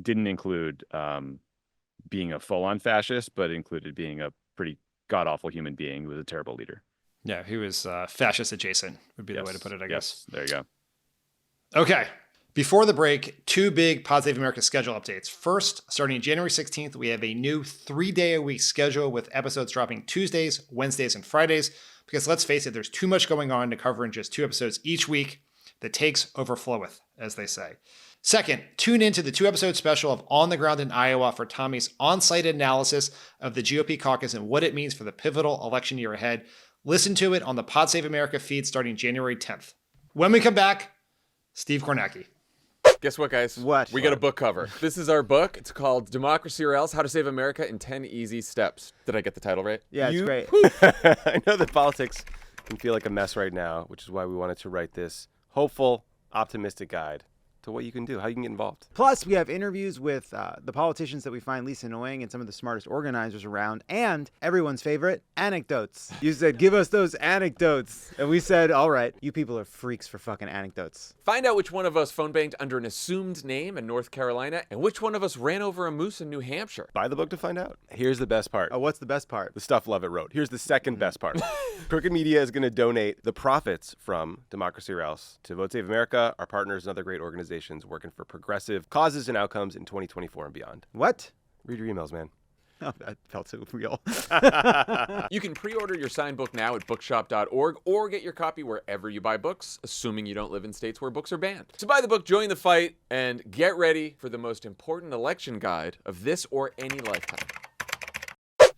didn't include being a full-on fascist, but included being a pretty god-awful human being who was a terrible leader. Yeah, he was fascist adjacent would be the way to put it, I guess. There you go. Okay. Before the break, 2 big Pod Save America schedule updates. First, starting January 16th, we have a new 3-day-a-week schedule with episodes dropping Tuesdays, Wednesdays, and Fridays. Because let's face it, there's too much going on to cover in just 2 episodes each week. The takes overfloweth, as they say. Second, tune into the 2-episode special of On the Ground in Iowa for Tommy's on-site analysis of the GOP caucus and what it means for the pivotal election year ahead. Listen to it on the Pod Save America feed starting January 10th. When we come back, Steve Kornacki. Guess what, guys? What? We got a book cover. This is our book. It's called Democracy or Else, How to Save America in 10 Easy Steps. Did I get the title right? Yeah, it's great. I know that politics can feel like a mess right now, which is why we wanted to write this hopeful, optimistic guide to what you can do, how you can get involved. Plus, we have interviews with the politicians that we find least annoying and some of the smartest organizers around, and everyone's favorite, anecdotes. You said, give us those anecdotes. And we said, all right, you people are freaks for fucking anecdotes. Find out which one of us phone banged under an assumed name in North Carolina and which one of us ran over a moose in New Hampshire. Buy the book to find out. Here's the best part. Oh, what's the best part? The stuff Lovett wrote. Here's the second best part. Crooked Media is going to donate the profits from Democracy or Else to Vote Save America, our partners and other great organizations working for progressive causes and outcomes in 2024 and beyond. What? Read your emails, man. Oh, that felt so real. You can pre-order your signed book now at bookshop.org or get your copy wherever you buy books, assuming you don't live in states where books are banned. So buy the book, join the fight, and get ready for the most important election guide of this or any lifetime.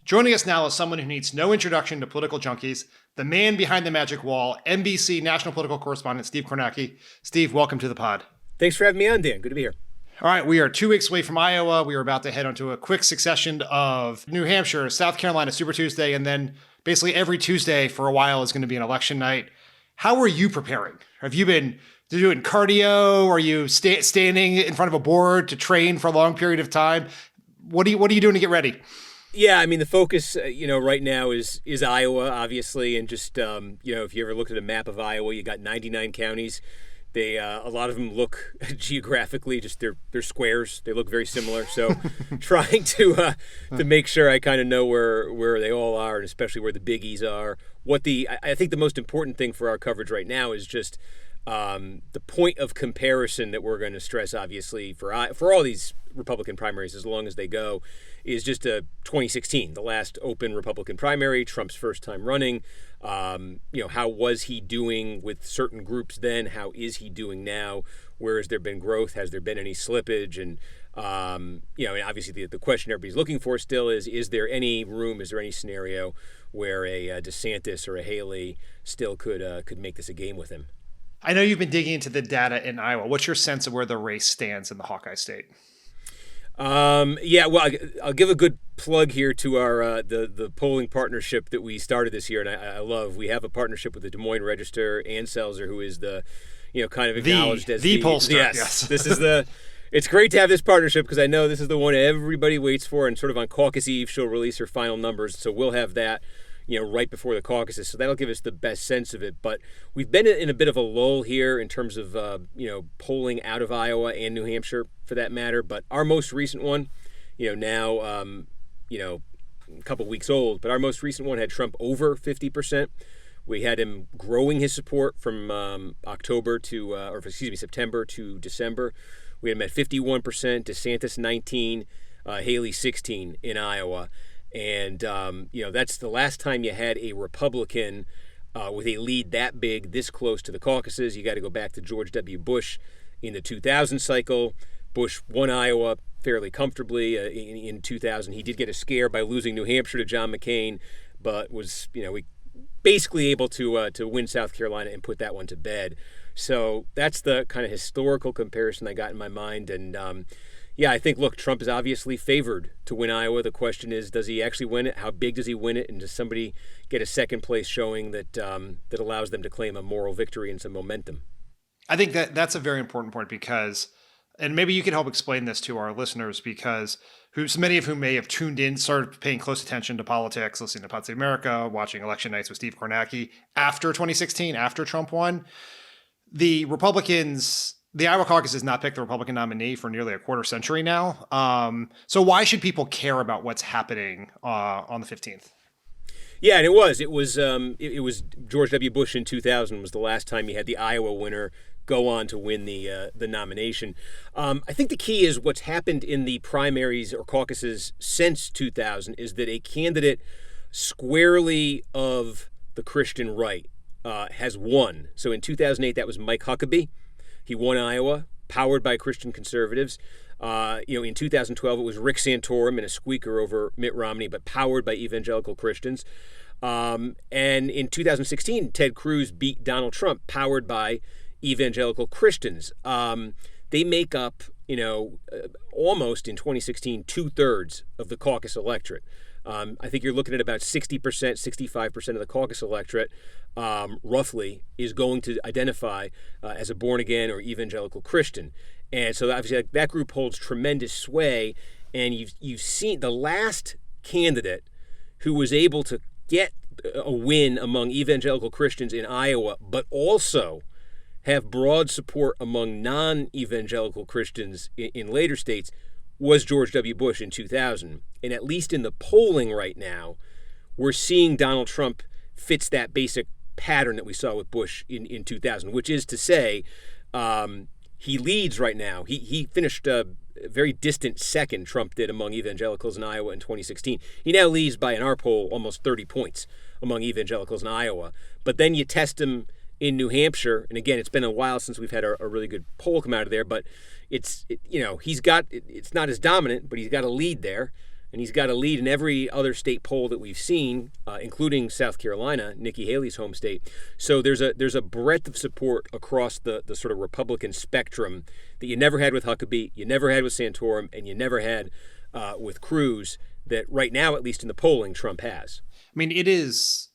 Joining us now is someone who needs no introduction to political junkies, the man behind the magic wall, NBC national political correspondent Steve Kornacki. Steve, welcome to the pod. Thanks for having me on, Dan. Good to be here. All right, we are 2 weeks away from Iowa. We are about to head onto a quick succession of New Hampshire, South Carolina, Super Tuesday, and then basically every Tuesday for a while is going to be an election night. How are you preparing? Have you been doing cardio? Are you standing in front of a board to train for a long period of time? What are you doing to get ready? Yeah, I mean, the focus, right now is Iowa, obviously, and just, if you ever looked at a map of Iowa, you got 99 counties. They a lot of them look geographically just they're squares. They look very similar. So trying to make sure I kind of know where they all are, and especially where the biggies are. I think the most important thing for our coverage right now is just the point of comparison that we're going to stress, obviously, for all these Republican primaries, as long as they go, is just 2016, the last open Republican primary, Trump's first time running. How was he doing with certain groups then? How is he doing now? Where has there been growth? Has there been any slippage? And, obviously the question everybody's looking for still is there any room, is there any scenario where a DeSantis or a Haley still could make this a game with him? I know you've been digging into the data in Iowa. What's your sense of where the race stands in the Hawkeye State? I'll give a good plug here to our the polling partnership that we started this year, and I love. We have a partnership with the Des Moines Register and Selzer, who is the, kind of acknowledged as the pollster. Yes, this is the. It's great to have this partnership because I know this is the one everybody waits for, and sort of on caucus eve she'll release her final numbers, so we'll have that. Right before the caucuses. So that'll give us the best sense of it. But we've been in a bit of a lull here in terms of, polling out of Iowa and New Hampshire for that matter. But our most recent one, now, a couple weeks old, but our most recent one had Trump over 50%. We had him growing his support from September to December. We had him at 51%, DeSantis 19%, Haley 16% in Iowa. And, that's the last time you had a Republican with a lead that big, this close to the caucuses. You got to go back to George W. Bush in the 2000 cycle. Bush won Iowa fairly comfortably in 2000. He did get a scare by losing New Hampshire to John McCain, but was, basically able to win South Carolina and put that one to bed. So that's the kind of historical comparison I got in my mind. And, I think, look, Trump is obviously favored to win Iowa. The question is, does he actually win it? How big does he win it? And does somebody get a second place showing that allows them to claim a moral victory and some momentum? I think that's a very important point because And maybe you can help explain this to our listeners, because many of whom may have tuned in, started paying close attention to politics, listening to Pod Save America, watching election nights with Steve Kornacki after 2016, after Trump won. The Republicans, the Iowa caucus has not picked the Republican nominee for nearly a quarter century now. So why should people care about what's happening on the 15th? Yeah, and it was George W. Bush in 2000 was the last time you had the Iowa winner go on to win the nomination. I think the key is what's happened in the primaries or caucuses since 2000 is that a candidate squarely of the Christian right has won. So in 2008, that was Mike Huckabee. He won Iowa, powered by Christian conservatives. In 2012, it was Rick Santorum in a squeaker over Mitt Romney, but powered by evangelical Christians. And in 2016, Ted Cruz beat Donald Trump, powered by evangelical Christians. They make up, almost in 2016, 2/3 of the caucus electorate. I think you're looking at about 60%, 65% of the caucus electorate, roughly, is going to identify as a born-again or evangelical Christian. And so obviously that group holds tremendous sway. And you've seen the last candidate who was able to get a win among evangelical Christians in Iowa, but also have broad support among non-evangelical Christians in later states, was George W. Bush in 2000. And at least in the polling right now, we're seeing Donald Trump fits that basic pattern that we saw with Bush in 2000, which is to say he leads right now. He finished a very distant second, Trump did, among evangelicals in Iowa in 2016. He now leads by, in our poll, almost 30 points among evangelicals in Iowa. But then you test him in New Hampshire, and again, it's been a while since we've had a really good poll come out of there, but it's not as dominant, but he's got a lead there, and he's got a lead in every other state poll that we've seen, including South Carolina, Nikki Haley's home state. So there's a breadth of support across the sort of Republican spectrum that you never had with Huckabee, you never had with Santorum, and you never had with Cruz, that right now, at least in the polling, Trump has. I mean, it is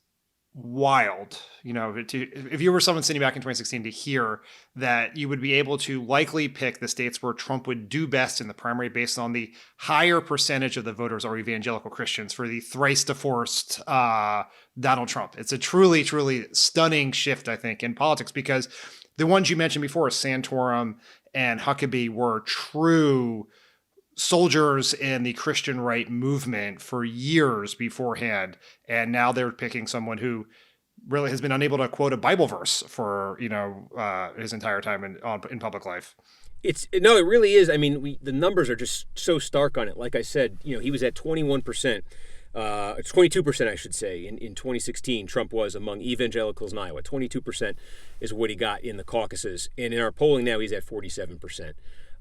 wild, if you were someone sitting back in 2016 to hear that you would be able to likely pick the states where Trump would do best in the primary based on the higher percentage of the voters are evangelical Christians for the thrice divorced Donald Trump. It's a truly, truly stunning shift, I think, in politics, because the ones you mentioned before, Santorum and Huckabee, were true soldiers in the Christian right movement for years beforehand, and now they're picking someone who really has been unable to quote a Bible verse for his entire time in public life. It really is. I mean, the numbers are just so stark on it. Like I said, he was at 21%, 22%, I should say, in 2016. Trump was among evangelicals in Iowa. 22% is what he got in the caucuses, and in our polling now, he's at 47%.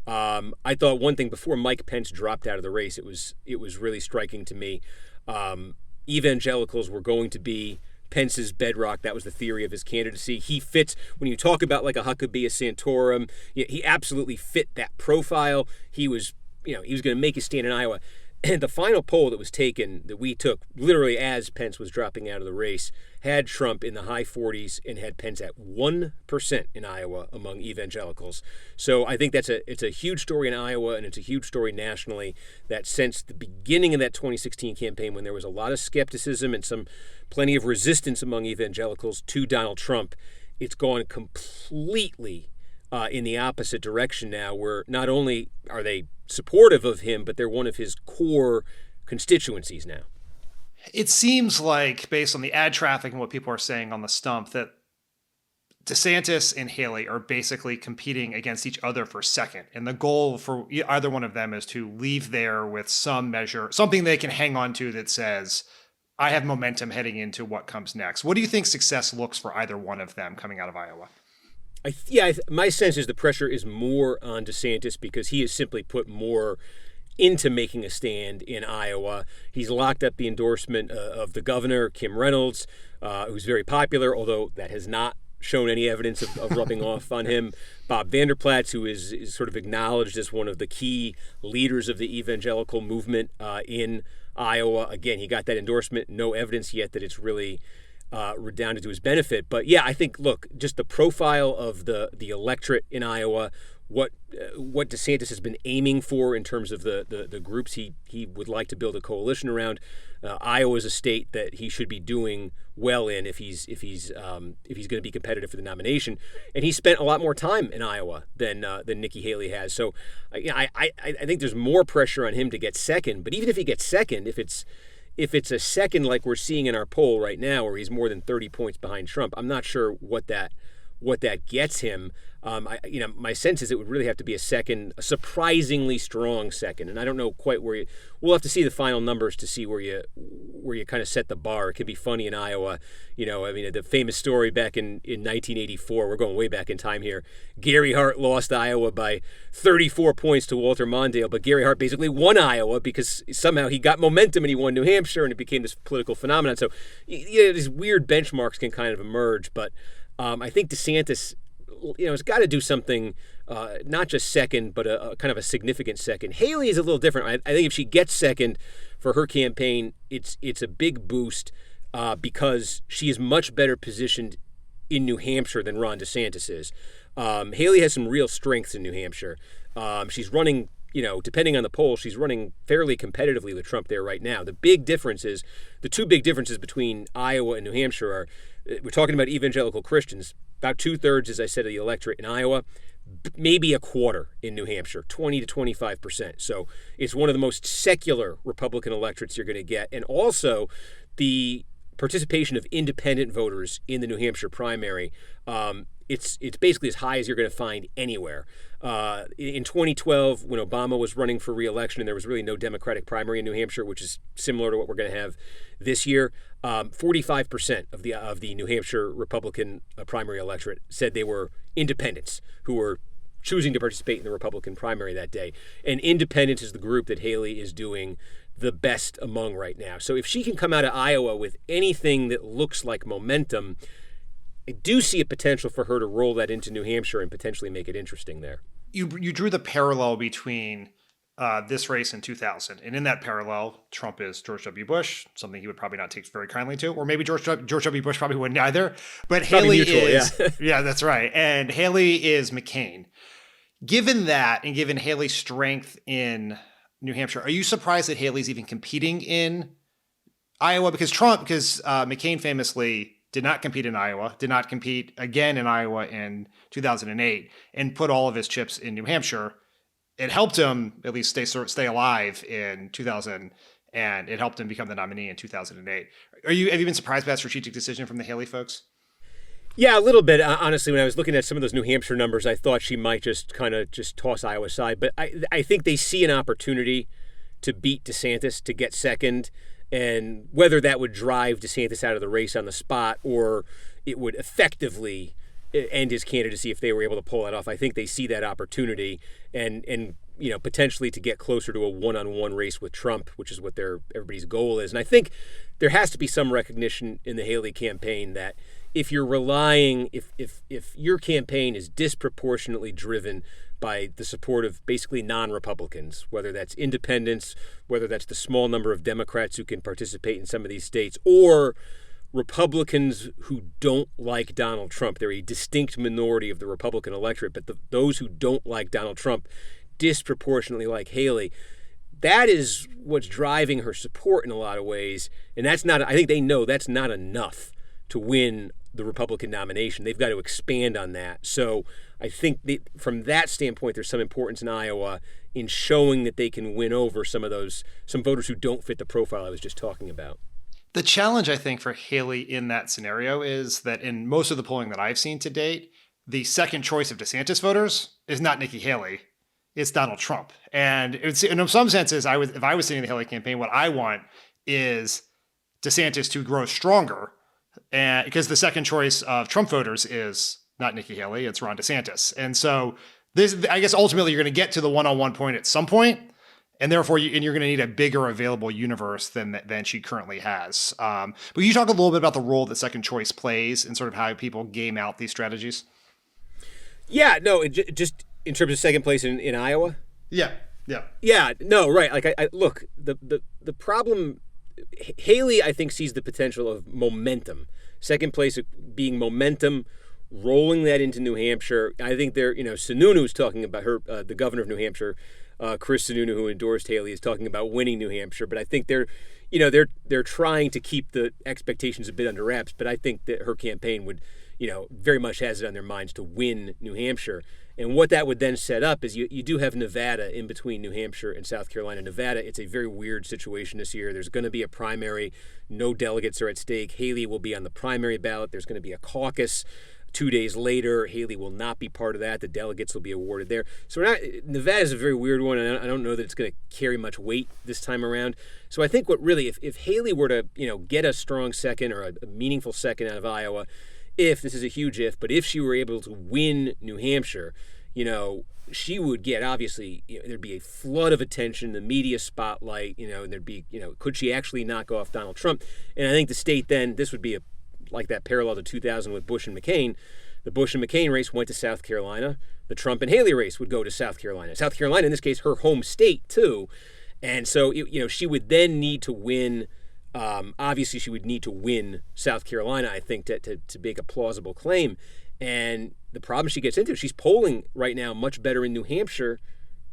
I thought one thing before Mike Pence dropped out of the race, it was really striking to me. Evangelicals were going to be Pence's bedrock. That was the theory of his candidacy. He fits, when you talk about like a Huckabee, a Santorum, he absolutely fit that profile. He was going to make his stand in Iowa. And the final poll that was taken, that we took literally as Pence was dropping out of the race, had Trump in the high 40s and had Pence at 1% in Iowa among evangelicals. So I think it's a huge story in Iowa, and it's a huge story nationally, that since the beginning of that 2016 campaign, when there was a lot of skepticism and plenty of resistance among evangelicals to Donald Trump, it's gone completely in the opposite direction now, where not only are they supportive of him, but they're one of his core constituencies now. It seems like, based on the ad traffic and what people are saying on the stump, that DeSantis and Haley are basically competing against each other for second. And the goal for either one of them is to leave there with some measure, something they can hang on to that says, I have momentum heading into what comes next. What do you think success looks for either one of them coming out of Iowa? My sense is the pressure is more on DeSantis because he has simply put more into making a stand in Iowa. He's locked up the endorsement of the governor, Kim Reynolds, who's very popular, although that has not shown any evidence of rubbing off on him. Bob Vanderplaats, who is sort of acknowledged as one of the key leaders of the evangelical movement in Iowa. Again, he got that endorsement. No evidence yet that it's really redounded to his benefit. But yeah, I think, look, just the profile of the electorate in Iowa, what DeSantis has been aiming for in terms of the groups he would like to build a coalition around. Iowa is a state that he should be doing well in if he's going to be competitive for the nomination, and he spent a lot more time in Iowa than Nikki Haley has. So I think there's more pressure on him to get second. But even if he gets second, if it's a second like we're seeing in our poll right now, where he's more than 30 points behind Trump, I'm not sure what that gets him. My sense is it would really have to be a surprisingly strong second, and I don't know quite where we'll have to see the final numbers to see where you kind of set the bar. It could be funny in Iowa, the famous story back in 1984. We're going way back in time here. Gary Hart lost Iowa by 34 points to Walter Mondale, but Gary Hart basically won Iowa because somehow he got momentum and he won New Hampshire, and it became this political phenomenon. So these weird benchmarks can kind of emerge, but I think DeSantis, has got to do something, not just second, but a kind of a significant second. Haley is a little different. I think if she gets second for her campaign, it's a big boost because she is much better positioned in New Hampshire than Ron DeSantis is. Haley has some real strengths in New Hampshire. She's running, depending on the poll, she's running fairly competitively with Trump there right now. The two big differences between Iowa and New Hampshire are, we're talking about evangelical Christians. About 2/3, as I said, of the electorate in Iowa, maybe a quarter in New Hampshire, 20 to 25%. So it's one of the most secular Republican electorates you're going to get. And also the participation of independent voters in the New Hampshire primary, it's basically as high as you're going to find anywhere. In 2012, when Obama was running for re-election and there was really no Democratic primary in New Hampshire, which is similar to what we're going to have this year, 45% of the New Hampshire Republican primary electorate said they were independents who were choosing to participate in the Republican primary that day. And independents is the group that Haley is doing the best among right now. So if she can come out of Iowa with anything that looks like momentum, I do see a potential for her to roll that into New Hampshire and potentially make it interesting there. You drew the parallel between this race in 2000, and in that parallel, Trump is George W. Bush, something he would probably not take very kindly to, or maybe George W. Bush probably wouldn't either. But Haley is, yeah, that's right, and Haley is McCain. Given that, and given Haley's strength in New Hampshire, are you surprised that Haley's even competing in Iowa? Because McCain famously did not compete in Iowa, did not compete again in Iowa in 2008, and put all of his chips in New Hampshire. It helped him at least stay alive in 2000, and it helped him become the nominee in 2008. Have you been surprised by that strategic decision from the Haley folks? Yeah, a little bit. Honestly, when I was looking at some of those New Hampshire numbers, I thought she might just toss Iowa aside. But I think they see an opportunity to beat DeSantis, to get second, and whether that would drive DeSantis out of the race on the spot or it would effectively end his candidacy if they were able to pull that off. I think they see that opportunity and potentially to get closer to a one-on-one race with Trump, which is what everybody's goal is. And I think there has to be some recognition in the Haley campaign that if you're relying, if your campaign is disproportionately driven by the support of basically non-Republicans, whether that's independents, whether that's the small number of Democrats who can participate in some of these states, or Republicans who don't like Donald Trump. They're a distinct minority of the Republican electorate, but those who don't like Donald Trump disproportionately like Haley. That is what's driving her support in a lot of ways, and I think they know that's not enough to win the Republican nomination. They've got to expand on that. So I think from that standpoint, there's some importance in Iowa in showing that they can win over some voters who don't fit the profile I was just talking about. The challenge, I think, for Haley in that scenario is that in most of the polling that I've seen to date, the second choice of DeSantis voters is not Nikki Haley, it's Donald Trump. And in some senses, if I was sitting in the Haley campaign, what I want is DeSantis to grow stronger, and because the second choice of Trump voters is not Nikki Haley, it's Ron DeSantis. And so I guess ultimately you're going to get to the one-on-one point at some point, and therefore you're going to need a bigger available universe than she currently has. But you talk a little bit about the role that second choice plays and sort of how people game out these strategies? Yeah, no, just in terms of second place in Iowa? Yeah. Yeah, no, right. Like, I look, the problem, Haley, I think, sees the potential of momentum. Second place being momentum rolling that into New Hampshire. I think Sununu's talking about the governor of New Hampshire, Chris Sununu, who endorsed Haley, is talking about winning New Hampshire. But I think they're trying to keep the expectations a bit under wraps. But I think that her campaign would, very much has it on their minds to win New Hampshire. And what that would then set up is you do have Nevada in between New Hampshire and South Carolina. Nevada, it's a very weird situation this year. There's going to be a primary. No delegates are at stake. Haley will be on the primary ballot. There's going to be a caucus 2 days later. Haley will not be part of that. The delegates will be awarded there. So Nevada is a very weird one, and I don't know that it's going to carry much weight this time around. So I think if Haley were to get a strong second or a meaningful second out of Iowa, this is a huge if, but if she were able to win New Hampshire, she would get, obviously, there'd be a flood of attention, the media spotlight, and there'd be, could she actually knock off Donald Trump? And I think the state then, this would be like that parallel to 2000 with Bush and McCain. The Bush and McCain race went to South Carolina. The Trump and Haley race would go to South Carolina. South Carolina, in this case, her home state, too. And so, she would then need to win. Obviously, she would need to win South Carolina, I think, to make a plausible claim. And the problem she gets into, she's polling right now much better in New Hampshire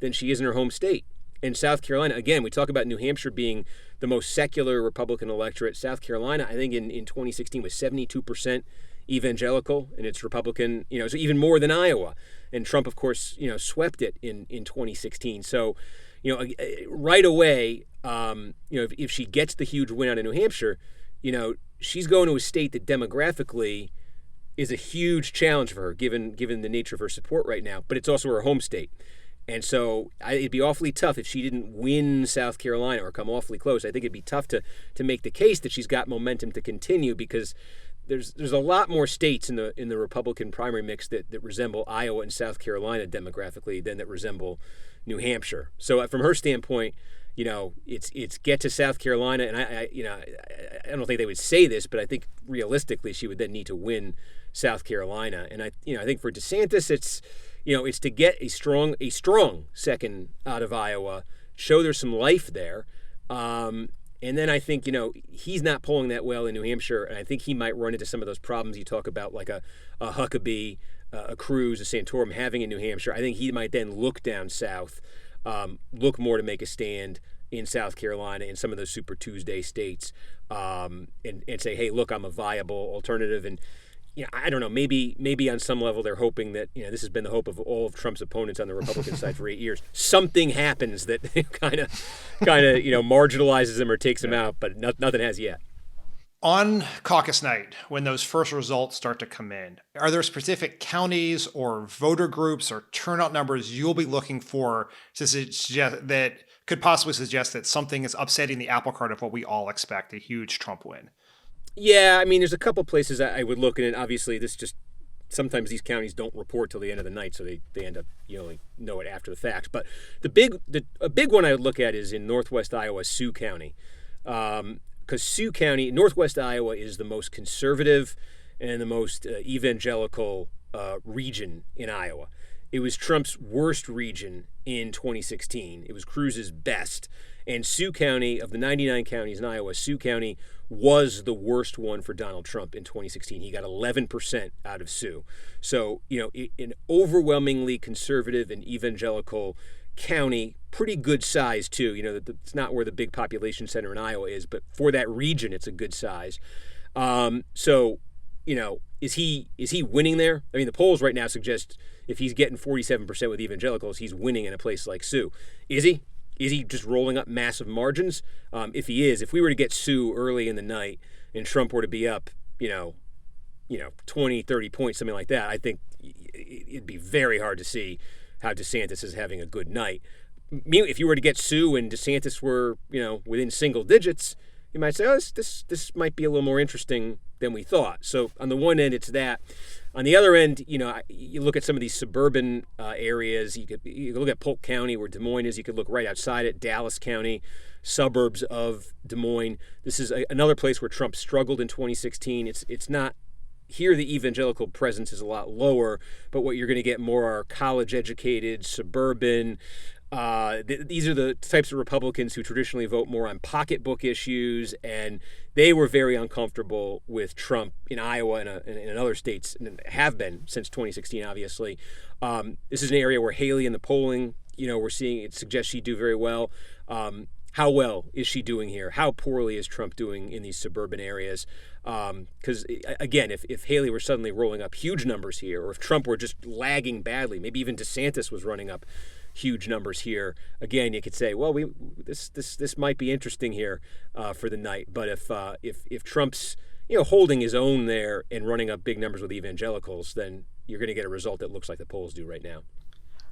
than she is in her home state. And South Carolina, again, we talk about New Hampshire being the most secular Republican electorate. South Carolina, I think in 2016 was 72% evangelical, and it's Republican, so even more than Iowa. And Trump, of course, swept it in 2016. So, right away, if she gets the huge win out of New Hampshire, she's going to a state that demographically is a huge challenge for her, given the nature of her support right now. But it's also her home state. And so it'd be awfully tough if she didn't win South Carolina or come awfully close. I think it'd be tough to make the case that she's got momentum to continue, because there's a lot more states in the Republican primary mix that resemble Iowa and South Carolina demographically than that resemble New Hampshire. So from her standpoint, it's get to South Carolina, and I don't think they would say this, but I think realistically she would then need to win South Carolina. And I think for DeSantis, it's to get a strong second out of Iowa, show there's some life there. And then I think, he's not polling that well in New Hampshire, and I think he might run into some of those problems you talk about, like a Huckabee, a Cruz, a Santorum having in New Hampshire. I think he might then look down south, look more to make a stand in South Carolina and some of those Super Tuesday states, and say, hey, look, I'm a viable alternative. And I don't know, maybe on some level they're hoping that, this has been the hope of all of Trump's opponents on the Republican side for 8 years. Something happens that kind of marginalizes him or takes him out, but nothing has yet. On caucus night, when those first results start to come in, are there specific counties or voter groups or turnout numbers you'll be looking for to suggest that could possibly suggest that something is upsetting the apple cart of what we all expect, a huge Trump win? Yeah, I mean, there's a couple places I would look at, and obviously sometimes these counties don't report till the end of the night, so they end up, only know it after the fact. But a big one I would look at is in northwest Iowa, Sioux County. Because Sioux County, northwest Iowa, is the most conservative and the most evangelical region in Iowa. It was Trump's worst region in 2016. It was Cruz's best. And Sioux County, of the 99 counties in Iowa, Sioux County was the worst one for Donald Trump in 2016. He got 11% out of Sioux. So, an overwhelmingly conservative and evangelical county, pretty good size too. It's not where the big population center in Iowa is, but for that region, it's a good size. So, is he winning there? I mean, the polls right now suggest if he's getting 47% with evangelicals, he's winning in a place like Sioux. Is he? Is he just rolling up massive margins? If he is, if we were to get Sioux early in the night and Trump were to be up, 20, 30 points, something like that, I think it'd be very hard to see how DeSantis is having a good night. If you were to get Sioux and DeSantis were, within single digits, you might say, oh, this might be a little more interesting than we thought. So on the one end, it's that. On the other end, you look at some of these suburban areas. You could look at Polk County, where Des Moines is. You could look right outside it, Dallas County, suburbs of Des Moines. This is another place where Trump struggled in 2016. It's not. Here, the evangelical presence is a lot lower, but what you're going to get more are college-educated, suburban, These are the types of Republicans who traditionally vote more on pocketbook issues, and they were very uncomfortable with Trump in Iowa and in other states, and have been since 2016, obviously. This is an area where Haley in the polling, we're seeing it suggests she'd do very well. How well is she doing here? How poorly is Trump doing in these suburban areas? Because, again, if Haley were suddenly rolling up huge numbers here, or if Trump were just lagging badly, maybe even DeSantis was running up huge numbers here, again, you could say, well, this might be interesting here for the night. But if Trump's holding his own there and running up big numbers with evangelicals, then you're going to get a result that looks like the polls do right now.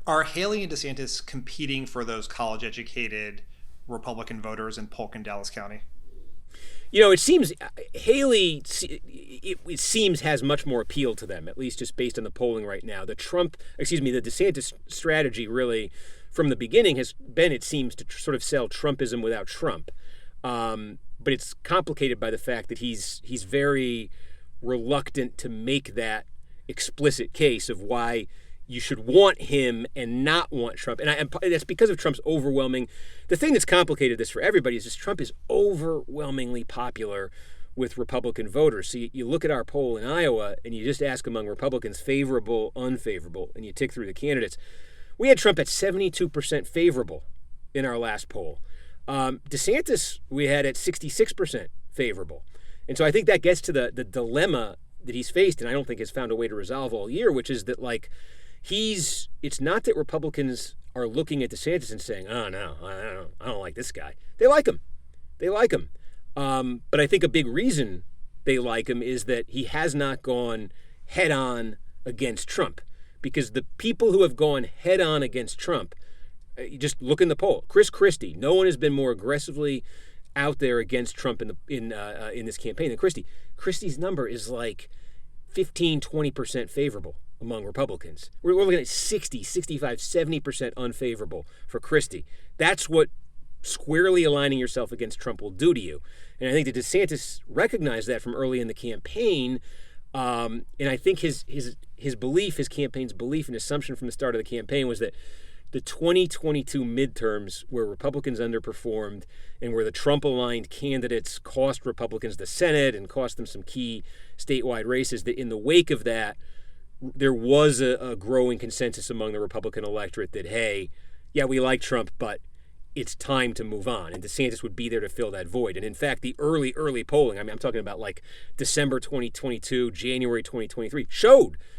Are Haley and DeSantis competing for those college-educated Republican voters in Polk and Dallas County? It seems Haley, it seems, has much more appeal to them, at least just based on the polling right now. The DeSantis strategy really, from the beginning, has been, it seems, to sort of sell Trumpism without Trump. But it's complicated by the fact that he's very reluctant to make that explicit case of why you should want him and not want Trump. And that's because of Trump's overwhelming... The thing that's complicated this for everybody is just Trump is overwhelmingly popular with Republican voters. So you look at our poll in Iowa and you just ask among Republicans favorable, unfavorable, and you tick through the candidates. We had Trump at 72% favorable in our last poll. DeSantis we had at 66% favorable. And so I think that gets to the dilemma that he's faced, and I don't think has found a way to resolve all year, which is that, it's not that Republicans are looking at DeSantis and saying, oh, no, I don't like this guy. They like him. But I think a big reason they like him is that he has not gone head on against Trump. Because the people who have gone head on against Trump, you just look in the poll. Chris Christie, no one has been more aggressively out there against Trump in this campaign than Christie. Christie's number is 15-20% favorable among Republicans. We're looking at 60, 65, 70% unfavorable for Christie. That's what squarely aligning yourself against Trump will do to you. And I think that DeSantis recognized that from early in the campaign. And I think his belief, his campaign's belief and assumption from the start of the campaign was that the 2022 midterms, where Republicans underperformed and where the Trump-aligned candidates cost Republicans the Senate and cost them some key statewide races, that in the wake of that, there was a growing consensus among the Republican electorate that, hey, yeah, we like Trump, but it's time to move on. And DeSantis would be there to fill that void. And in fact, the early polling, I'm talking about December 2022, January 2023,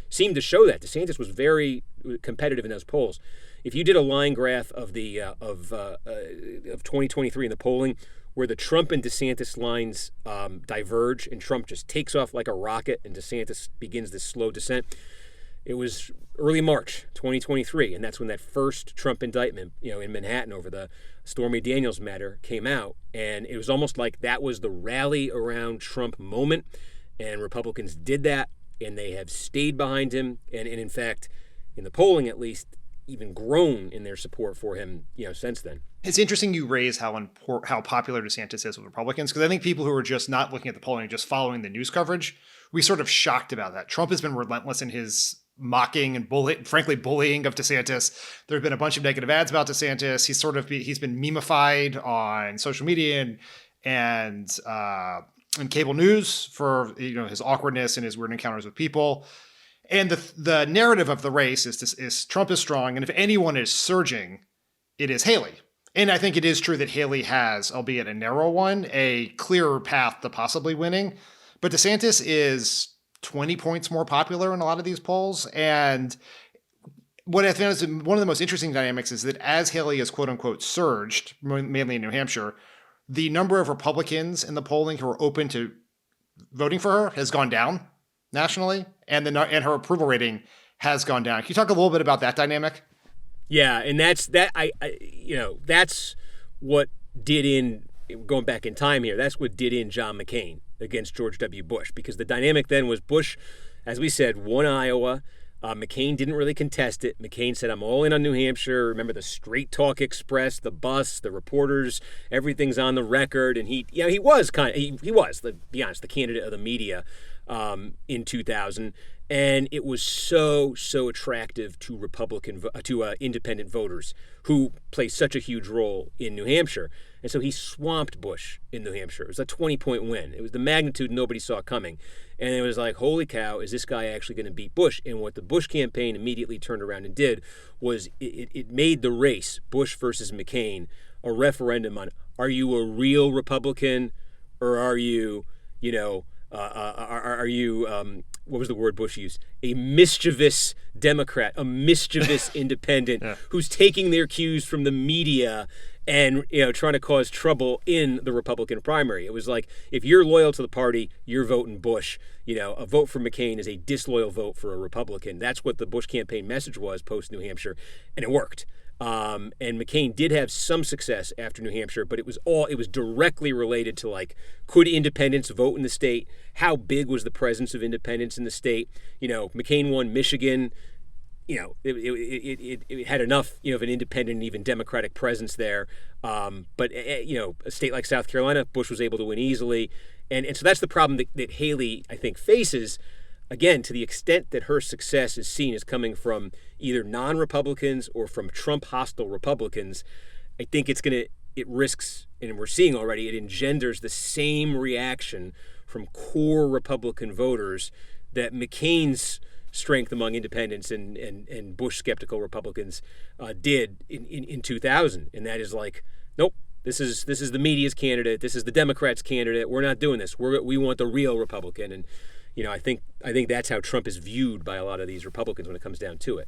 seemed to show that. DeSantis was very competitive in those polls. If you did a line graph of the of 2023 in the polling, where the Trump and DeSantis lines diverge and Trump just takes off like a rocket and DeSantis begins this slow descent, it was early March 2023, and that's when that first Trump indictment, in Manhattan over the Stormy Daniels matter came out, and it was almost like that was the rally around Trump moment, and Republicans did that, and they have stayed behind him, and in fact, in the polling at least, even grown in their support for him, since then. It's interesting you raise how popular DeSantis is with Republicans, because I think people who are just not looking at the polling, just following the news coverage, we sort of shocked about that. Trump has been relentless in his mocking and bullying of DeSantis. There have been a bunch of negative ads about DeSantis. He's been memified on social media and cable news for his awkwardness and his weird encounters with people. And the narrative of the race is Trump is strong, and if anyone is surging, it is Haley. And I think it is true that Haley has, albeit a narrow one, a clearer path to possibly winning. But DeSantis is 20 points more popular in a lot of these polls. And what I found is one of the most interesting dynamics is that as Haley has quote unquote surged, mainly in New Hampshire, the number of Republicans in the polling who are open to voting for her has gone down nationally, and her approval rating has gone down. Can you talk a little bit about that dynamic? Yeah, and that's what did in, going back in time here, that's what did in John McCain against George W. Bush, because the dynamic then was Bush, as we said, won Iowa. McCain didn't really contest it. McCain said, I'm all in on New Hampshire. Remember the Straight Talk Express, the bus, the reporters, everything's on the record. And he was, let's be honest, the candidate of the media in 2000. And it was so attractive to independent voters who play such a huge role in New Hampshire. And so he swamped Bush in New Hampshire. It was a 20-point win. It was the magnitude nobody saw coming. And it was like, holy cow, is this guy actually going to beat Bush? And what the Bush campaign immediately turned around and did was it made the race, Bush versus McCain, a referendum on, are you a real Republican or are you, what was the word Bush used? A mischievous Democrat, a mischievous independent who's taking their cues from the media and trying to cause trouble in the Republican primary. It was like, if you're loyal to the party, you're voting Bush. A vote for McCain is a disloyal vote for a Republican. That's what the Bush campaign message was post New Hampshire, and it worked. And McCain did have some success after New Hampshire, but it was directly related to, like, could independents vote in the state? How big was the presence of independents in the state? McCain won Michigan. It had enough, of an independent and even Democratic presence there. But a state like South Carolina, Bush was able to win easily. And so that's the problem that Haley, I think, faces. Again, to the extent that her success is seen as coming from either non-Republicans or from Trump-hostile Republicans, I think it risks, and we're seeing already, it engenders the same reaction from core Republican voters that McCain's strength among independents and Bush skeptical Republicans did in 2000. And that is like, nope, this is the media's candidate. This is the Democrats' candidate. We're not doing this. We want the real Republican. And I think that's how Trump is viewed by a lot of these Republicans when it comes down to it.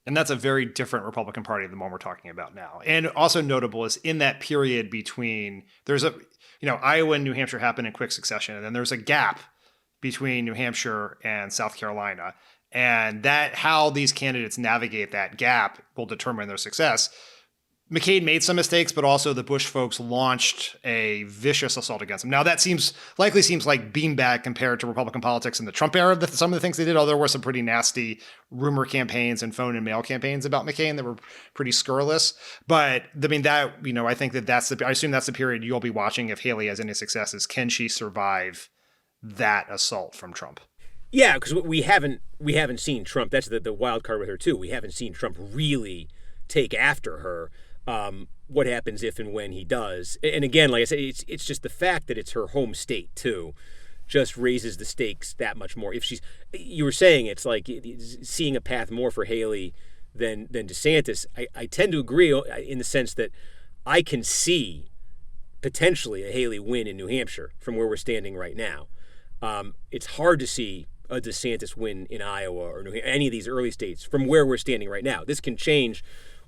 And that's a very different Republican Party than the one we're talking about now. And also notable is in that period between, Iowa and New Hampshire happened in quick succession. And then there's a gap between New Hampshire and South Carolina. And how these candidates navigate that gap will determine their success. McCain made some mistakes, but also the Bush folks launched a vicious assault against him. Now that likely seems like beanbag compared to Republican politics in the Trump era. Some of the things they did, although there were some pretty nasty rumor campaigns and phone and mail campaigns about McCain that were pretty scurrilous. But I mean, I think I assume that's the period you'll be watching if Haley has any successes. Can she survive that assault from Trump? Yeah, because we haven't seen Trump. That's the wild card with her too. We haven't seen Trump really take after her. What happens if and when he does? And again, like I said, it's just the fact that it's her home state too, just raises the stakes that much more. If you were saying it's like seeing a path more for Haley than DeSantis. I tend to agree in the sense that I can see potentially a Haley win in New Hampshire from where we're standing right now. It's hard to see a DeSantis win in Iowa or any of these early states from where we're standing right now. This can change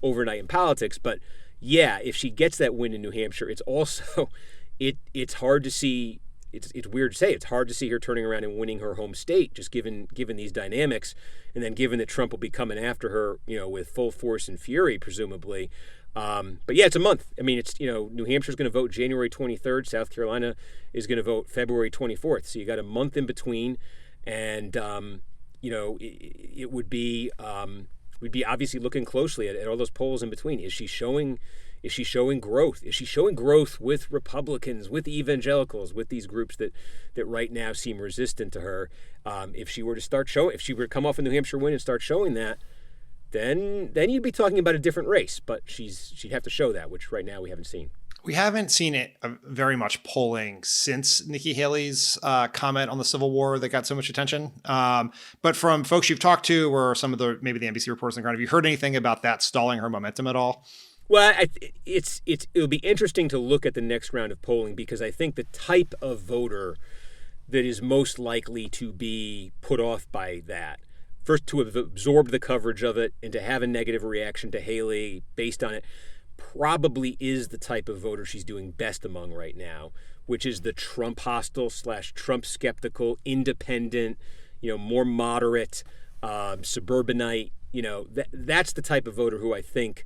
overnight in politics, but yeah, if she gets that win in New Hampshire, it's also it's hard to see. It's weird to say. It's hard to see her turning around and winning her home state, just given these dynamics, and then given that Trump will be coming after her, with full force and fury, presumably. But yeah, it's a month. I mean, it's New Hampshire's going to vote January 23rd. South Carolina is going to vote February 24th. So you got a month in between, and it would be we'd be obviously looking closely at all those polls in between. Is she showing growth? Is she showing growth with Republicans, with evangelicals, with these groups that right now seem resistant to her? If she were to come off a New Hampshire win and start showing that, then you'd be talking about a different race. But she'd have to show that, which right now we haven't seen. We haven't seen it very much polling since Nikki Haley's comment on the Civil War that got so much attention. But from folks you've talked to, or some of maybe the NBC reports on the ground, have you heard anything about that stalling her momentum at all? Well, it'll be interesting to look at the next round of polling, because I think the type of voter that is most likely to be put off by that, first to have absorbed the coverage of it and to have a negative reaction to Haley based on it, probably is the type of voter she's doing best among right now, which is the Trump hostile / Trump skeptical, independent, more moderate, suburbanite. That's the type of voter who I think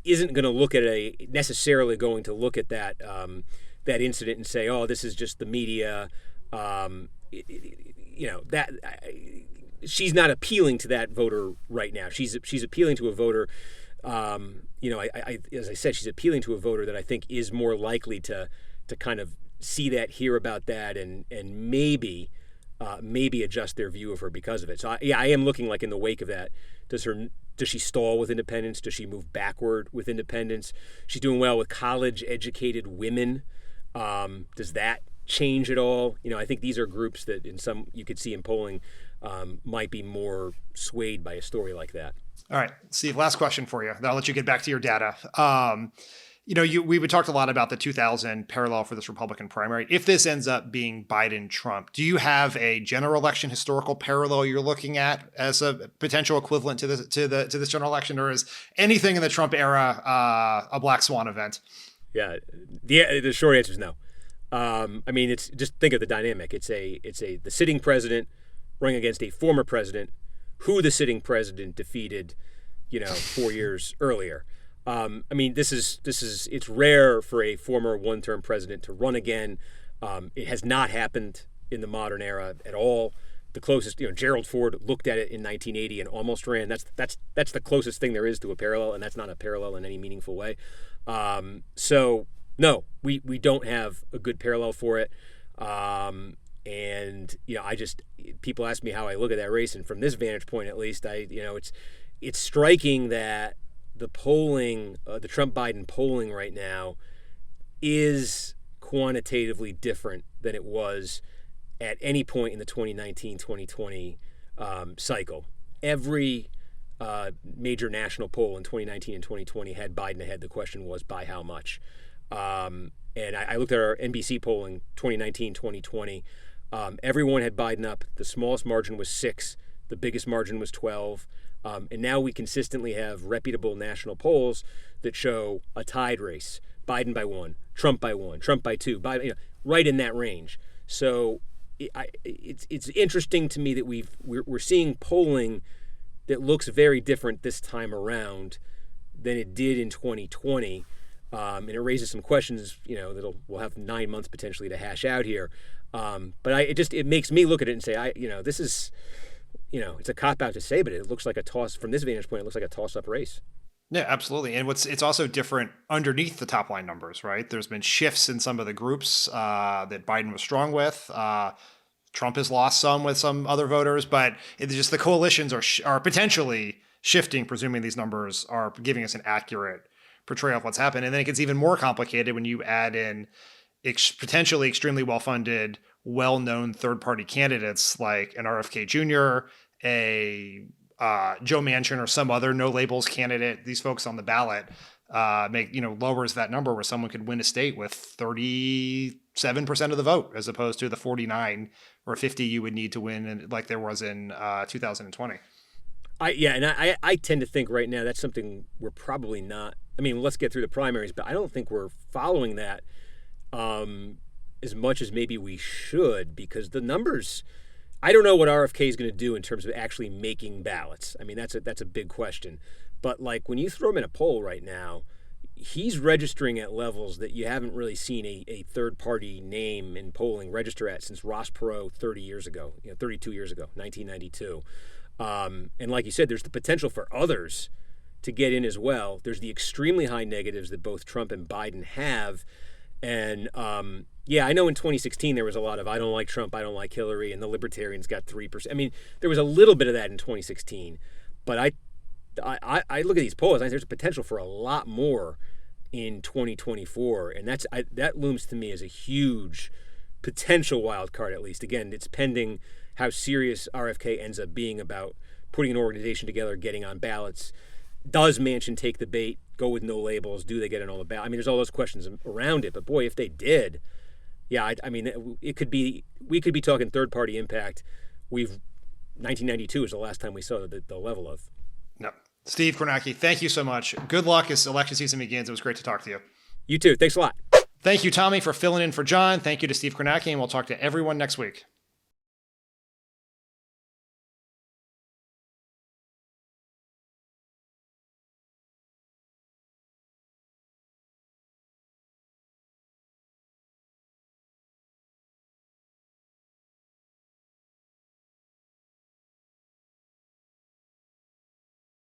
isn't going to necessarily going to look at that incident and say, oh, this is just the media. She's not appealing to that voter right now. She's appealing to a voter. As I said, she's appealing to a voter that I think is more likely to kind of see that, hear about that, and maybe maybe adjust their view of her because of it. So I am looking like in the wake of that. Does she stall with independence? Does she move backward with independence? She's doing well with college-educated women. Does that change at all? I think these are groups that you could see in polling might be more swayed by a story like that. All right, Steve, last question for you. Then I'll let you get back to your data. We talked a lot about the 2000 parallel for this Republican primary. If this ends up being Biden-Trump, do you have a general election historical parallel you're looking at as a potential equivalent to this general election, or is anything in the Trump era a black swan event? Yeah, the short answer is no. It's just think of the dynamic. It's the sitting president running against a former president who the sitting president defeated, 4 years earlier. It's rare for a former one-term president to run again. It has not happened in the modern era at all. The closest, Gerald Ford looked at it in 1980 and almost ran. That's the closest thing there is to a parallel, and that's not a parallel in any meaningful way. So no, we don't have a good parallel for it. People ask me how I look at that race, and from this vantage point, at least, it's striking that the polling, the Trump-Biden polling right now, is quantitatively different than it was at any point in the 2019-2020 cycle. Every major national poll in 2019 and 2020 had Biden ahead. The question was by how much? And I looked at our NBC polling 2019-2020. Everyone had Biden up. The smallest margin was 6. The biggest margin was 12. And now we consistently have reputable national polls that show a tied race. Biden by 1, Trump by 1, Trump by 2, Biden, right in that range. So it's interesting to me that we're seeing polling that looks very different this time around than it did in 2020. And it raises some questions, we'll have 9 months potentially to hash out here. But it makes me look at it and say, this is, it's a cop out to say, but it looks like a toss from this vantage point. It looks like a toss-up race. Yeah, absolutely. And it's also different underneath the top line numbers, right? There's been shifts in some of the groups that Biden was strong with. Trump has lost some with some other voters, but it's just the coalitions are potentially shifting, presuming these numbers are giving us an accurate portrayal of what's happened. And then it gets even more complicated when you add in potentially extremely well-funded, well-known third-party candidates like an RFK Jr., a Joe Manchin, or some other no-labels candidate. These folks on the ballot lowers that number where someone could win a state with 37% of the vote as opposed to the 49 or 50 you would need to win, like there was in 2020. I tend to think right now that's something we're probably not. Let's get through the primaries, but I don't think we're following that as much as maybe we should, because the numbers, I don't know what RFK is going to do in terms of actually making ballots. That's a big question. But when you throw him in a poll right now, he's registering at levels that you haven't really seen a third-party name in polling register at since Ross Perot 32 years ago, 1992. And like you said, there's the potential for others to get in as well. There's the extremely high negatives that both Trump and Biden have. And I know in 2016 there was a lot of I don't like Trump, I don't like Hillary, and the Libertarians got 3%. There was a little bit of that in 2016. But I look at these polls, there's a potential for a lot more in 2024. And that looms to me as a huge potential wild card, at least. Again, it's pending how serious RFK ends up being about putting an organization together, getting on ballots. Does Manchin take the bait, go with no labels? Do they get in all the ballots? There's all those questions around it. But boy, if they did, it could be. We could be talking third-party impact. 1992 is the last time we saw the level of. No, Steve Kornacki, thank you so much. Good luck as election season begins. It was great to talk to you. You too. Thanks a lot. Thank you, Tommy, for filling in for John. Thank you to Steve Kornacki, and we'll talk to everyone next week.